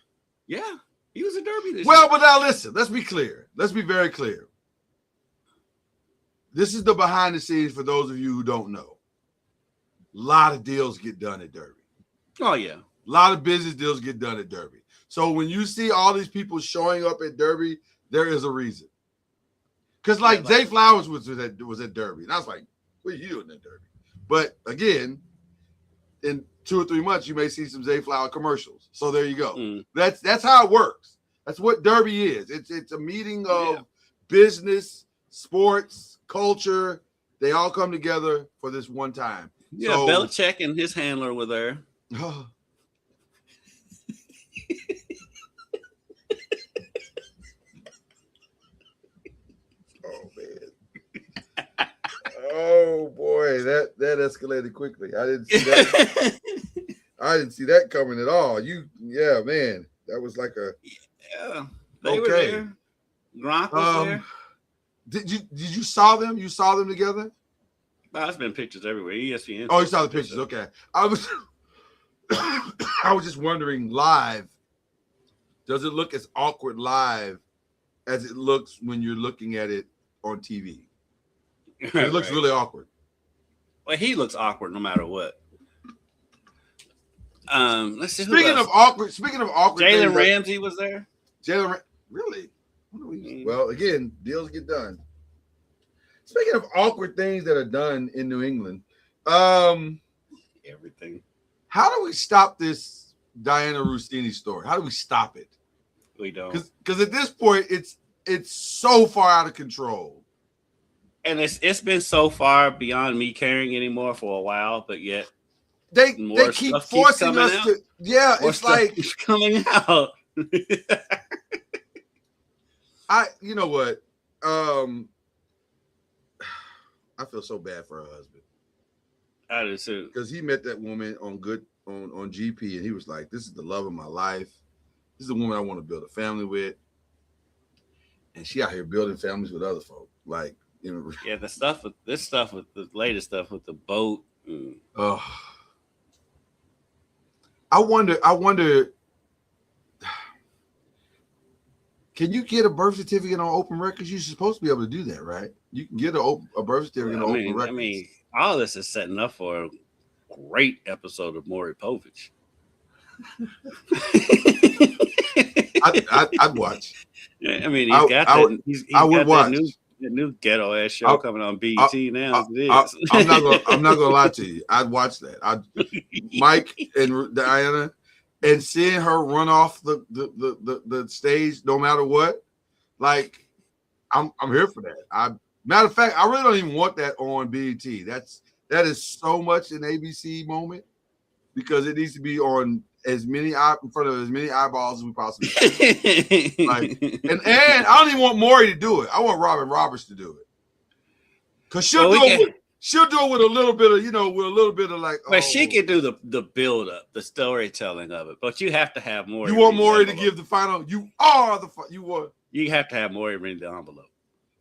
Yeah, he was at Derby this year. Well, but now listen. Let's be clear. Let's be very clear. This is the behind the scenes for those of you who don't know. A lot of deals get done at Derby. Oh yeah, a lot of business deals get done at Derby. So when you see all these people showing up at Derby, there is a reason. Because Zay Flowers was at Derby, and I was like, "What are you doing at Derby?" But again, in 2 or 3 months, you may see some Zay Flower commercials. So there you go. That's how it works. That's what Derby is. It's a meeting of business, sports, culture. They all come together for this one time. Yeah, so, Belichick and his handler were there. Oh. Oh man. Oh boy, that escalated quickly. I didn't see that. I didn't see that coming at all. Man, that was like a They were there. Gronk was there. Did you saw them? You saw them together? There's been pictures everywhere. ESPN. Oh, you saw the pictures. Okay. I was just wondering live, does it look as awkward live as it looks when you're looking at it on TV? It looks really awkward. Well, he looks awkward no matter what. Let's see. Speaking of awkward, Jalen Ramsey was there. Really? Well, again, deals get done. Speaking of awkward things that are done in New England, everything. How do we stop this Diana Rossini story? How do we stop it? We don't. Because at this point, it's so far out of control. And it's been so far beyond me caring anymore for a while, but yet they keep forcing us to. Yeah, more it's like it's coming out. You know what? I feel so bad for her husband. I do too. Because he met that woman on GP, and he was like, "This is the love of my life. This is the woman I want to build a family with." And she out here building families with other folk. Like, yeah, the latest stuff with the boat. Oh, I wonder. Can you get a birth certificate on open records? You're supposed to be able to do that, right? You can get a birth certificate on open records. I mean, all this is setting up for a great episode of Maury Povich. I'd watch. Yeah, I mean, he's got that new ghetto ass show coming on BET now. I'm not gonna lie to you. I'd watch that. Mike and Diana. And seeing her run off the stage, no matter what, like I'm here for that. Matter of fact, I really don't even want that on BET. That is so much an ABC moment because it needs to be on in front of as many eyeballs as we possibly can. and I don't even want Maury to do it. I want Robin Roberts to do it because she'll do it with a little bit of like. But she can do the build up, the storytelling of it. But you have to have Maury. You want Maury to give the final. You have to have Maury read the envelope.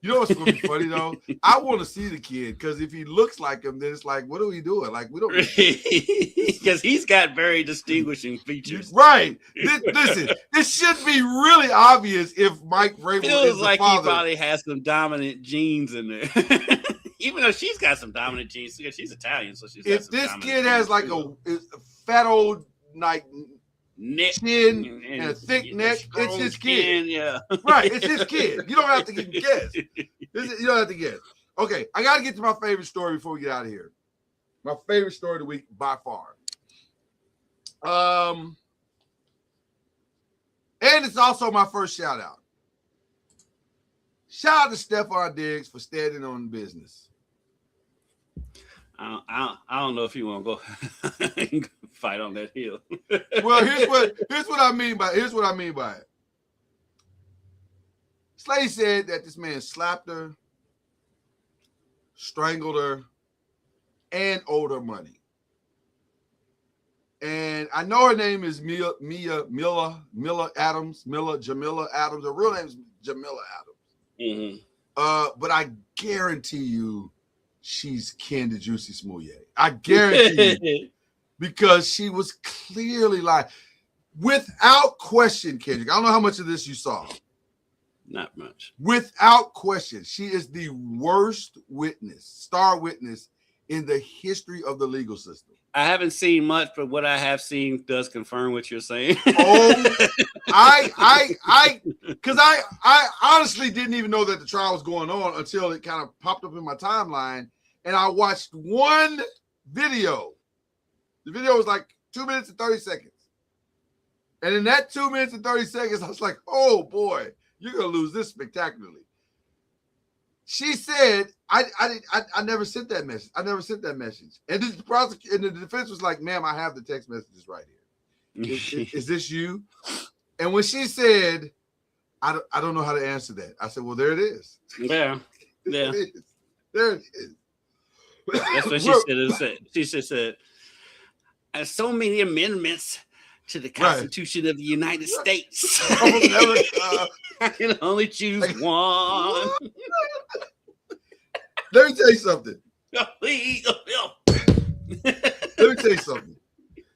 You know what's gonna be funny though? I want to see the kid because if he looks like him, then it's like, what are we doing? Like we don't because he's got very distinguishing features. Right. Listen, this should be really obvious if Mike Vrabel Feels is the like father. he probably has some dominant genes in there. Even though she's got some dominant genes, because she's Italian, so she's got If some this dominant kid has genes, like too. a fat old like neck chin and a thick neck, it's his kid. Yeah. Right, it's his kid. You don't have to guess. You don't have to guess. Okay, I got to get to my favorite story before we get out of here. My favorite story of the week by far. And it's also my first shout out. Shout out to Stephon Diggs for standing on business. I don't know if you want to go fight on that hill. Well, here's what I mean by it. Slade said that this man slapped her, strangled her, and owed her money. And I know her name is Jamila Adams. Her real name is Jamila Adams. Mm-hmm. But I guarantee you she's kin to Juicy Smouye. I guarantee you. Because she was clearly like, without question, Kendrick. I don't know how much of this you saw. Not much. Without question, she is the worst star witness in the history of the legal system. I haven't seen much, but what I have seen does confirm what you're saying. Oh, because I honestly didn't even know that the trial was going on until it kind of popped up in my timeline, and I watched one video. The video was like 2 minutes and 30 seconds. And in that 2 minutes and 30 seconds, I was like, oh boy, you're going to lose this spectacularly. She said, I never sent that message. I never sent that message. And the defense was like, ma'am, I have the text messages right here. Is this you? And when she said, I don't know how to answer that, I said, well, there it is. Yeah. There it is. There it is. That's what she said. She said, "There's so many amendments to the Constitution of the United States. I can only choose one." Let me tell you something.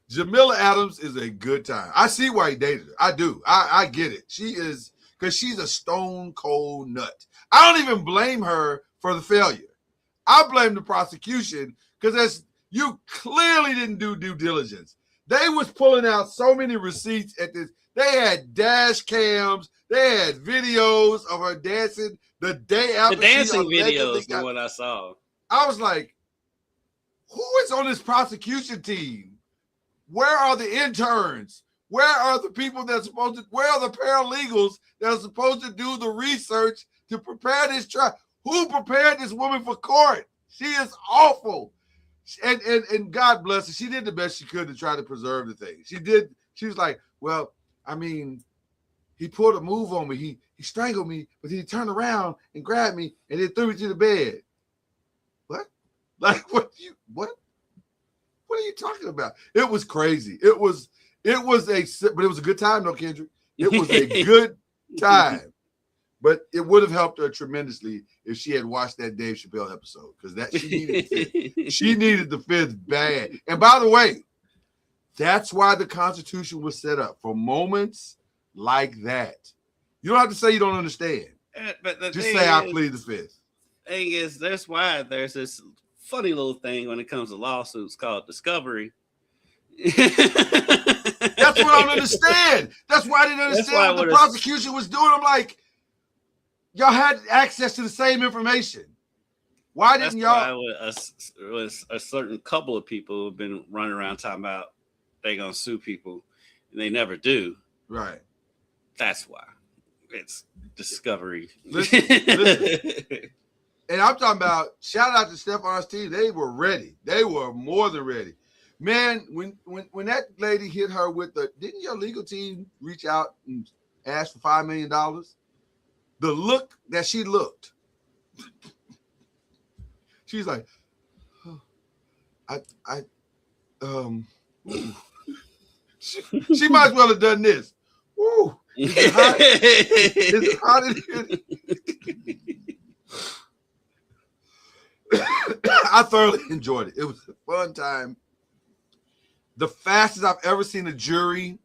Jamila Adams is a good time. I see why he dated her. I do. I get it. She is, because she's a stone cold nut. I don't even blame her for the failure. I blame the prosecution because you clearly didn't do due diligence. They was pulling out so many receipts at this. They had dash cams. They had videos of her dancing the day after. The dancing videos is what I saw. I was like, who is on this prosecution team? Where are the interns? Where are the people where are the paralegals that are supposed to do the research to prepare this trial? Who prepared this woman for court? She is awful. And God bless her. She did the best she could to try to preserve the thing. She did. She was like, well, I mean, he pulled a move on me. He strangled me, but he turned around and grabbed me and then threw me to the bed. What? Like, what are you talking about? It was crazy. But it was a good time though, Kendrick. It was a good time. But it would have helped her tremendously if she had watched that Dave Chappelle episode, because she needed the fifth bad. And by the way, that's why the Constitution was set up, for moments like that. You don't have to say you don't understand. But just say I plead the fifth. Thing is, that's why there's this funny little thing when it comes to lawsuits called discovery. That's what I don't understand. That's why I didn't understand what the prosecution was doing. I'm like, y'all had access to the same information. Why didn't y'all? Was a certain couple of people who've been running around talking about they're gonna sue people, and they never do. Right. That's why it's discovery. Listen. And I'm talking about, shout out to Stephon's team. They were ready. They were more than ready. Man, when that lady hit her with didn't your legal team reach out and ask for $5 million? The look that she looked, she's like, she might as well have done this. Ooh, is it hot? Is it hot in here? I thoroughly enjoyed it. It was a fun time. The fastest I've ever seen a jury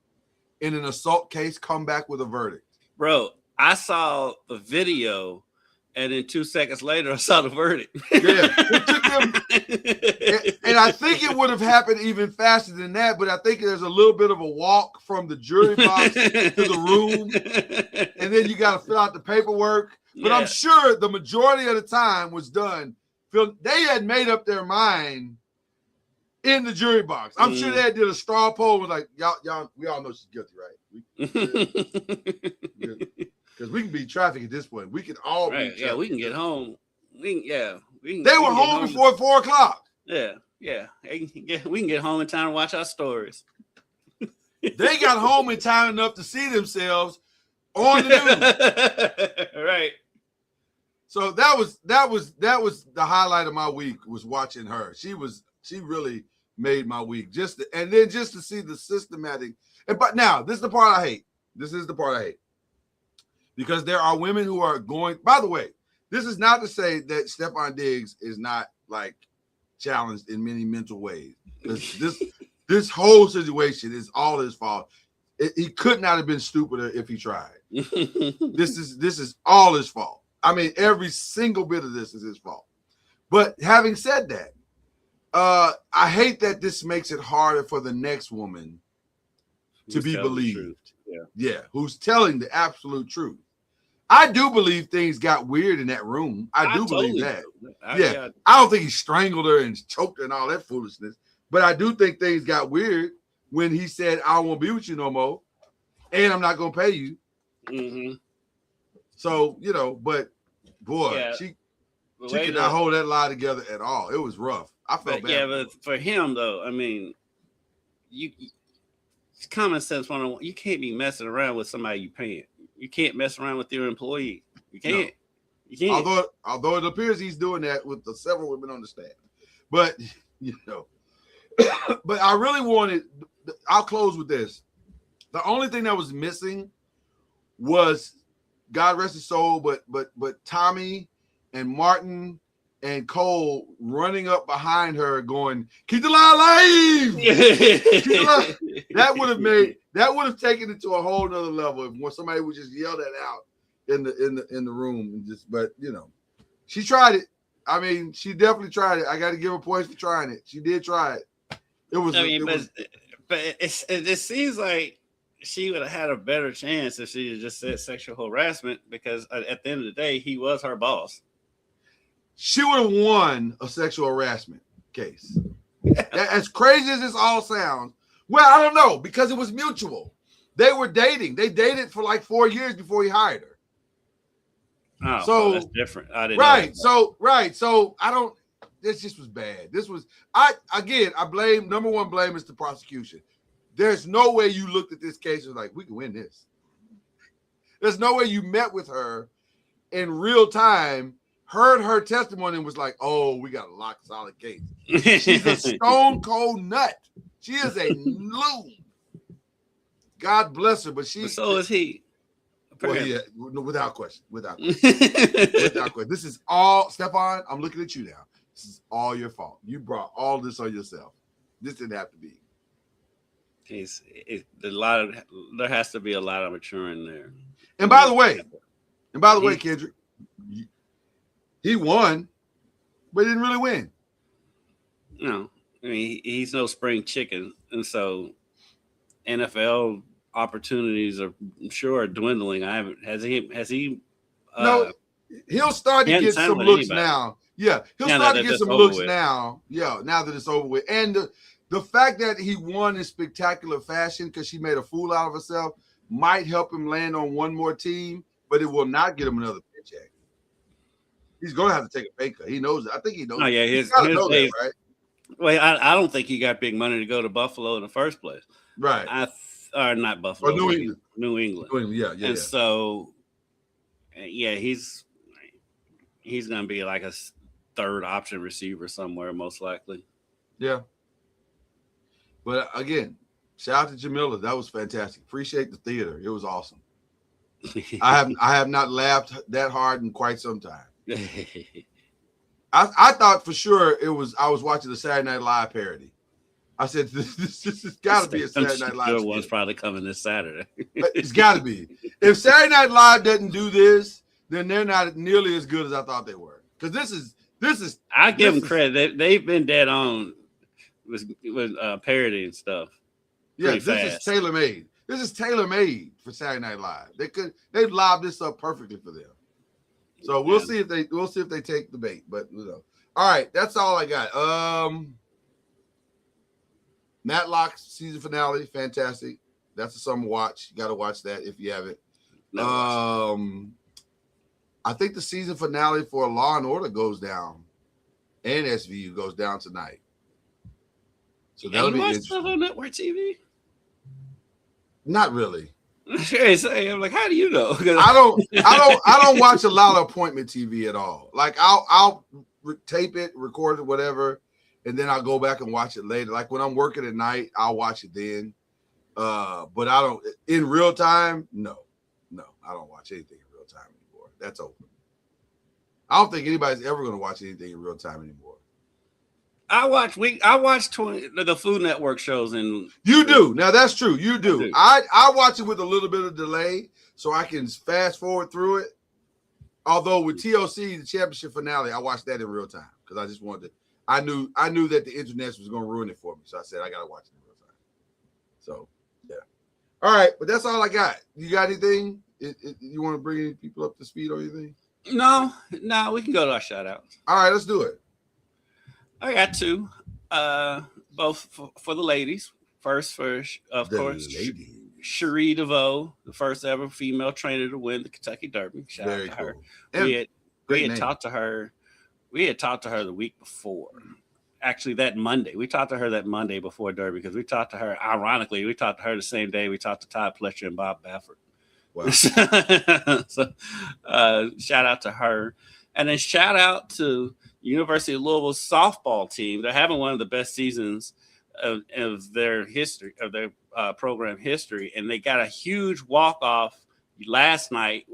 in an assault case come back with a verdict. Bro, I saw the video, and then 2 seconds later, I saw the verdict. Yeah, it took them, and I think it would have happened even faster than that. But I think there's a little bit of a walk from the jury box to the room, and then you got to fill out the paperwork. But Yeah. I'm sure the majority of the time was done. They had made up their mind in the jury box. I'm sure they did a straw poll. Was like, y'all, we all know she's guilty, right? Because we can beat traffic at this point. We can all Right. beat Yeah, traffic. we can get home. We can They were home before 4 o'clock. Yeah. We can get home in time to watch our stories. They got home in time enough to see themselves on the news. Right. So that was the highlight of my week, was watching her. She really made my week. Just to see the systematic. But now this is the part I hate. Because there are women who are going. By the way, this is not to say that Stephon Diggs is not like challenged in many mental ways. This whole situation is all his fault. He could not have been stupider if he tried. This is all his fault. I mean, every single bit of this is his fault. But having said that, I hate that this makes it harder for the next woman to be believed. Yeah, who's telling the absolute truth. I do believe things got weird in that room. I do believe that. I don't think he strangled her and choked her and all that foolishness. But I do think things got weird when he said, I won't be with you no more, and I'm not going to pay you. Mm-hmm. So, but boy, she could not hold that lie together at all. It was rough. I felt bad. Yeah, but for him, though, I mean, it's common sense. You can't be messing around with somebody you paying. You can't mess around with your employee. You can't. No. You can't. Although it appears he's doing that with the several women on the staff. But, but I really wanted, I'll close with this. The only thing that was missing was, God rest his soul, but Tommy and Martin and Cole running up behind her going, keep the line alive! Keep the line. That would have taken it to a whole nother level if somebody would just yell that out in the room. But she tried it. I mean, she definitely tried it. I got to give her points for trying it. She did try it. But it seems like she would have had a better chance if she had just said sexual harassment, because at the end of the day, he was her boss. She would have won a sexual harassment case. As crazy as this all sounds, well, I don't know, because it was mutual. They were dating. They dated for like 4 years before he hired her. Oh, so that's different. I didn't know that. So I don't. This just was bad. This was I blame, number one blame is the prosecution. There's no way you looked at this case and was like, we can win this. There's no way you met with her in real time, heard her testimony, and was like, oh, we got a lock solid case. She's a stone cold nut. She is a loon. God bless her, but so is he. Well, yeah, without question. Without question. This is all, Stephon, I'm looking at you now. This is all your fault. You brought all this on yourself. This didn't have to be. There has to be a lot of maturing there. And by the way, Kendrick, he won, but he didn't really win. No, I mean, he's no spring chicken, and so NFL opportunities are, I'm sure, dwindling. Has he? No, he'll start to get some looks now. Yeah, he'll start to get some looks now. Yeah, now that it's over with, and the fact that he won in spectacular fashion because she made a fool out of herself might help him land on one more team, but it will not get him another paycheck. He's going to have to take a pay cut. He knows it. I think he knows. Oh yeah, he's got to know that, right? Well, I don't think he got big money to go to Buffalo in the first place. Right. Or not Buffalo. Or New England. New England. Yeah. And so, yeah, he's going to be like a third option receiver somewhere, most likely. Yeah. But again, shout out to Jamila. That was fantastic. Appreciate the theater. It was awesome. I have not laughed that hard in quite some time. I thought for sure I was watching the Saturday Night Live parody. I said this has got to be a Saturday Night Live. Sure one's probably coming this Saturday. It's got to be. If Saturday Night Live doesn't do this, then they're not nearly as good as I thought they were. Because this is. I give them credit. They've been dead on with parody and stuff. Yeah, this is tailor made. This is tailor made for Saturday Night Live. They've lobbed this up perfectly for them. So we'll see if they take the bait. But all right, that's all I got. Matlock's season finale, fantastic. That's a summer watch. You got to watch that if you haven't. I think the season finale for Law and Order goes down, and SVU goes down tonight. So that'll be interesting. Stuff on network TV? Not really. I'm like, how do you know? I don't watch a lot of appointment TV at all. Like I'll tape it, record it, whatever, and then I'll go back and watch it later. Like when I'm working at night, I'll watch it then. But I don't in real time. No, I don't watch anything in real time anymore. That's over. I don't think anybody's ever going to watch anything in real time anymore. I watch the Food Network shows, and you do. Now that's true. You do. I watch it with a little bit of delay, so I can fast forward through it. Although with TOC, the championship finale, I watched that in real time because I just wanted to. I knew that the internet was going to ruin it for me, so I said I got to watch it in real time. So yeah. All right, but that's all I got. You got anything? You want to bring any people up to speed or anything? No, we can go to our shout outs. All right, let's do it. I got two, both for the ladies. First, of course, Cherie DeVoe, the first ever female trainer to win the Kentucky Derby. Shout out to her. We had talked to her. We had talked to her the week before. Actually, that Monday. We talked to her that Monday before Derby because we talked to her. Ironically, we talked to her the same day we talked to Todd Pletcher and Bob Baffert. Wow. So, shout out to her, and then shout out to University of Louisville's softball team. They're having one of the best seasons of their history, of their program history, and they got a huge walk-off yesterday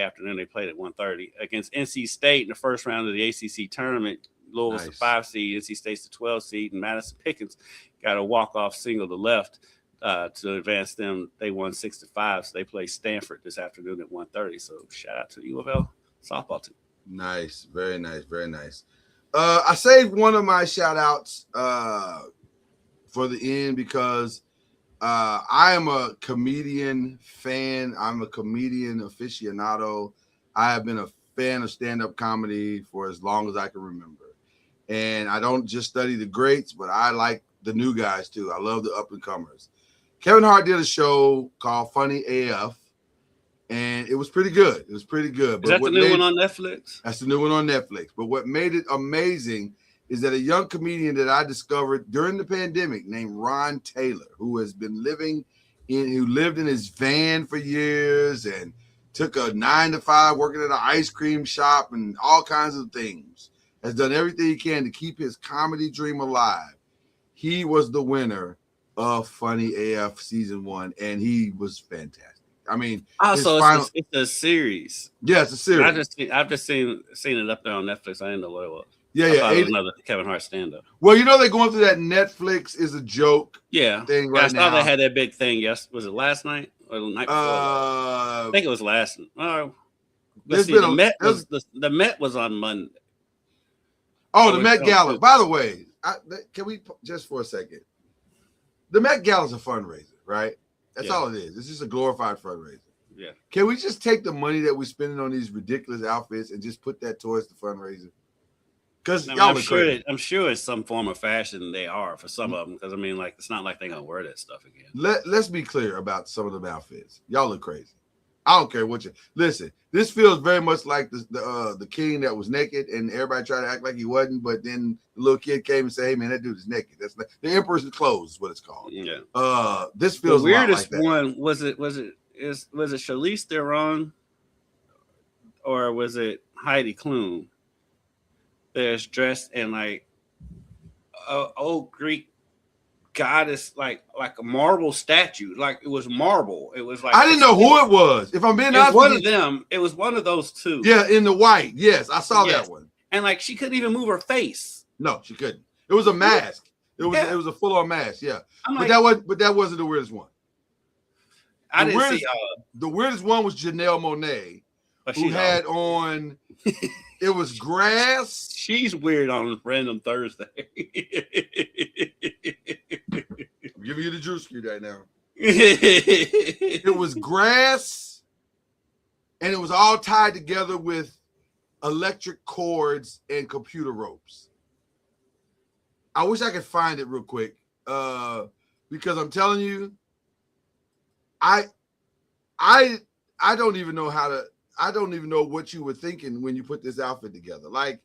afternoon. They played at 1:30 against NC State in the first round of the ACC tournament. Louisville's the 5 seed, NC State's the 12 seed, and Madison Pickens got a walk-off single to left to advance them. They won 6-5, so they play Stanford this afternoon at 1:30. So shout out to the U of L softball team. Nice, very nice, very nice. I saved one of my shout outs for the end because I am a comedian fan. I'm a comedian aficionado. I have been a fan of stand-up comedy for as long as I can remember. And I don't just study the greats, but I like the new guys too. I love the up-and-comers. Kevin Hart did a show called Funny AF. And it was pretty good. Is that the new one on Netflix? That's the new one on Netflix. But what made it amazing is that a young comedian that I discovered during the pandemic named Ron Taylor, who lived in his van for years and took a 9-to-5 working at an ice cream shop and all kinds of things, has done everything he can to keep his comedy dream alive. He was the winner of Funny AF season 1, and he was fantastic. I mean, it's a series. Yeah, it's a series. I've just seen it up there on Netflix. I didn't know what it was. Yeah. It was another Kevin Hart stand-up. Well, they're going through that Netflix is a joke thing right now. I saw they had that big thing. Yes, was it last night or the night before? I think it was last. The Met was on Monday. Oh, the Met Gala. By the way, can we just for a second? The Met Gala is a fundraiser, right? That's all it is. It's just a glorified fundraiser. Yeah. Can we just take the money that we're spending on these ridiculous outfits and just put that towards the fundraiser? Because I'm sure it's some form of fashion they are for some of them. Because it's not like they're gonna wear that stuff again. Let's be clear about some of them outfits. Y'all look crazy. I don't care what you listen. This feels very much like the king that was naked and everybody tried to act like he wasn't, but then the little kid came and said, "Hey man, that dude is naked." That's the Emperor's Clothes is what it's called. Yeah. This feels the weirdest a lot like that. one was it Charlize Theron or was it Heidi Klum? There's dressed in like old Greek goddess, like a marble statue. Like it was marble. It was like I didn't know who it was. If I'm being honest, one of them. It was one of those two. Yeah, in the white. Yes, I saw that one. and like she couldn't even move her face. No, she couldn't. It was a mask. It was a full-on mask. Yeah, I'm but that wasn't the weirdest one. I didn't see the weirdest one was Janelle Monáe, who had on. It was grass. She's weird on Random Thursday. I'm giving you the juice cue right now. It was grass, and it was all tied together with electric cords and computer ropes. I wish I could find it real quick, because I'm telling you, I don't even know I don't even know what you were thinking when you put this outfit together. Like,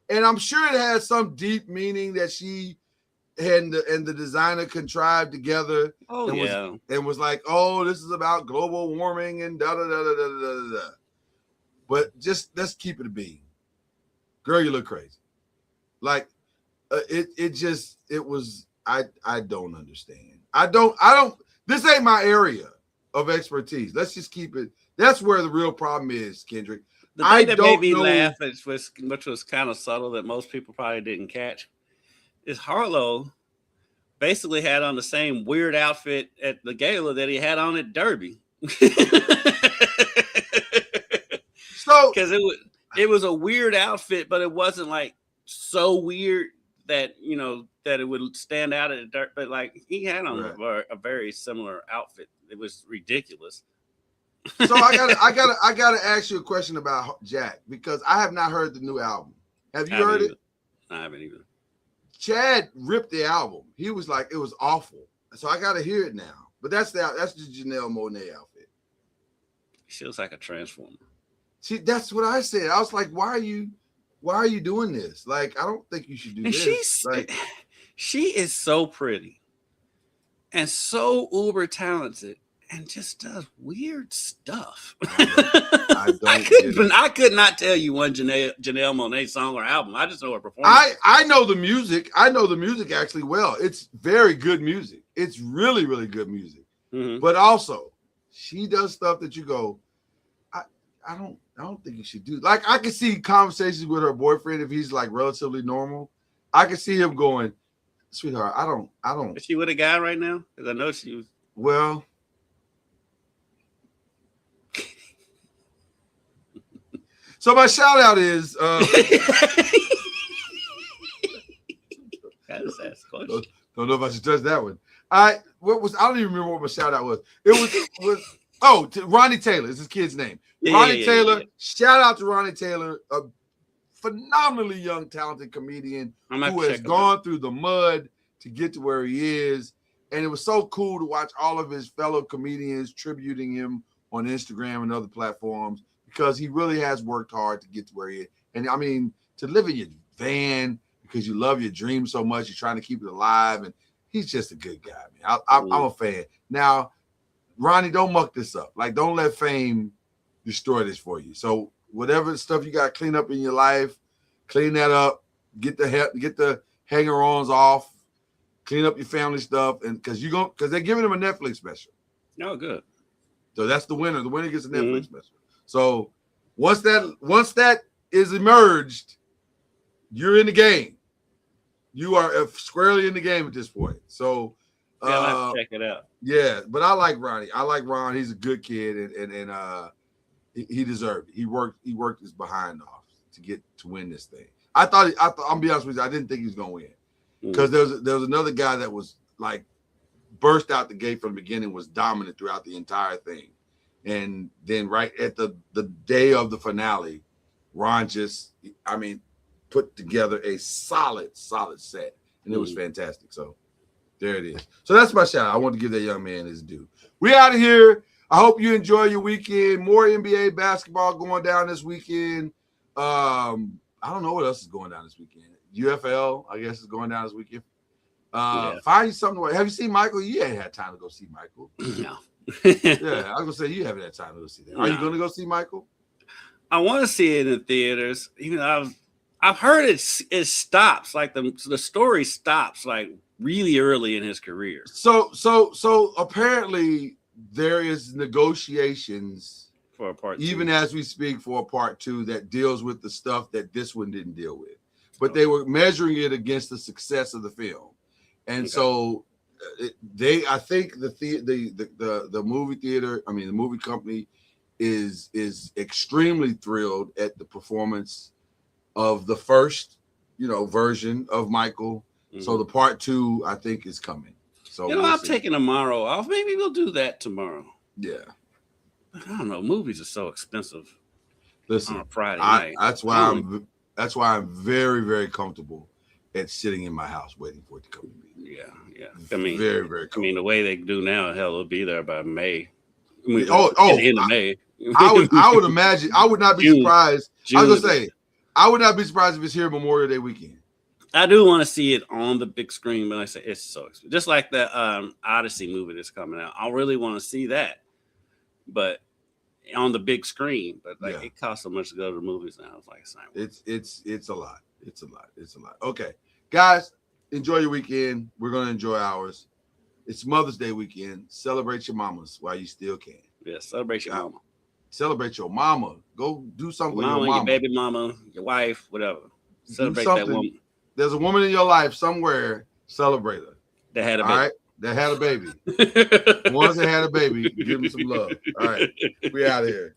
and I'm sure it had some deep meaning that she and the designer contrived together. Oh, and was like, oh, this is about global warming and da da da da da da da. But just let's keep it a bean. Girl, you look crazy. Like, it was. I don't understand. I don't. This ain't my area of expertise. Let's just keep it. That's where the real problem is, Kendrick. The thing that made me laugh, which was kind of subtle that most people probably didn't catch, is Harlow basically had on the same weird outfit at the gala that he had on at Derby. So, because it was a weird outfit, but it wasn't like so weird that that it would stand out at the Derby. But like he had on a very similar outfit. It was ridiculous. So I gotta ask you a question about Jack, because I have not heard the new album. Have you heard it? I haven't either. Chad ripped the album. He was like, it was awful. So I gotta hear it now. But that's the Janelle Monáe outfit. She looks like a transformer. See, that's what I said. I was like, why are you doing this? Like, I don't think you should do this. She is so pretty and so uber talented. And just does weird stuff. I could not tell you one Janelle Monáe song or album. I just know her performance. I know the music. I know the music actually well. It's very good music. It's really, really good music. Mm-hmm. But also, she does stuff that you go, I don't think you should do. Like, I can see conversations with her boyfriend if he's like relatively normal. I can see him going, sweetheart, I don't. Is she with a guy right now? Because I know she was. Well. So my shout out is don't know if I should touch that one. I don't even remember what my shout out was. It was to Ronnie Taylor is his kid's name. Ronnie Taylor. Shout out to Ronnie Taylor, a phenomenally young, talented comedian who has gone through the mud to get to where he is. And it was so cool to watch all of his fellow comedians tributing him on Instagram and other platforms, because he really has worked hard to get to where he is. And I mean, to live in your van because you love your dream so much, you're trying to keep it alive. And he's just a good guy, man. I'm a fan. Now, Ronnie, don't muck this up. Like, don't let fame destroy this for you. So whatever stuff you got to clean up in your life, clean that up. Get the hanger-ons off. Clean up your family stuff, and because they're giving him a Netflix special. Oh, good. So that's the winner. The winner gets a Netflix special. So once that is emerged, you're in the game. You are squarely in the game at this point. So I'll have to check it out. Yeah, but I like Ronnie. I like Ron. He's a good kid, and he deserved it. He worked his behind off to win this thing. I thought I'll be honest with you, I didn't think he was gonna win. Because there was another guy that was like burst out the gate from the beginning, was dominant throughout the entire thing. And then right at the day of the finale, Ron just, put together a solid set. And it was fantastic. So there it is. So that's my shout out. I want to give that young man his due. We out of here. I hope you enjoy your weekend. More NBA basketball going down this weekend. I don't know what else is going down this weekend. UFL, I guess, is going down this weekend. Find you something. Have you seen Michael? You ain't had time to go see Michael. No. Yeah, I was gonna say you haven't had time to go see that. Are you gonna go see Michael? I want to see it in the theaters. I've heard it stops, like the story stops like really early in his career. So apparently there is negotiations for a part 2. Even as we speak, for a part 2 that deals with the stuff that this one didn't deal with. But they were measuring it against the success of the film. And so I think the movie theater, the movie company is extremely thrilled at the performance of the first, version of Michael. Mm-hmm. So the part 2, I think, is coming. So I'm taking tomorrow off. Maybe we'll do that tomorrow. Yeah. I don't know. Movies are so expensive. Listen, on a Friday night. That's why I'm very, very comfortable at sitting in my house waiting for it to come to me. Yeah. Very, very comfortable. The way they do now, hell, it'll be there by May. At the end of May. I would imagine. I would not be surprised. I was gonna say, I would not be surprised if it's here Memorial Day weekend. I do want to see it on the big screen, but I say it's so expensive. Just like the Odyssey movie that's coming out. I really want to see that, but on the big screen. But it costs so much to go to the movies now. It's like it's not. It's a lot. It's a lot. Okay, guys, enjoy your weekend. We're gonna enjoy ours. It's Mother's Day weekend. Celebrate your mamas while you still can. Yeah, celebrate your mama. Celebrate your mama. Go do something with your mama. Your baby mama, your wife, whatever. Celebrate that woman. There's a woman in your life somewhere. Celebrate her. That had a baby. All right. That had a baby. The ones that had a baby, give them some love. All right. We out of here.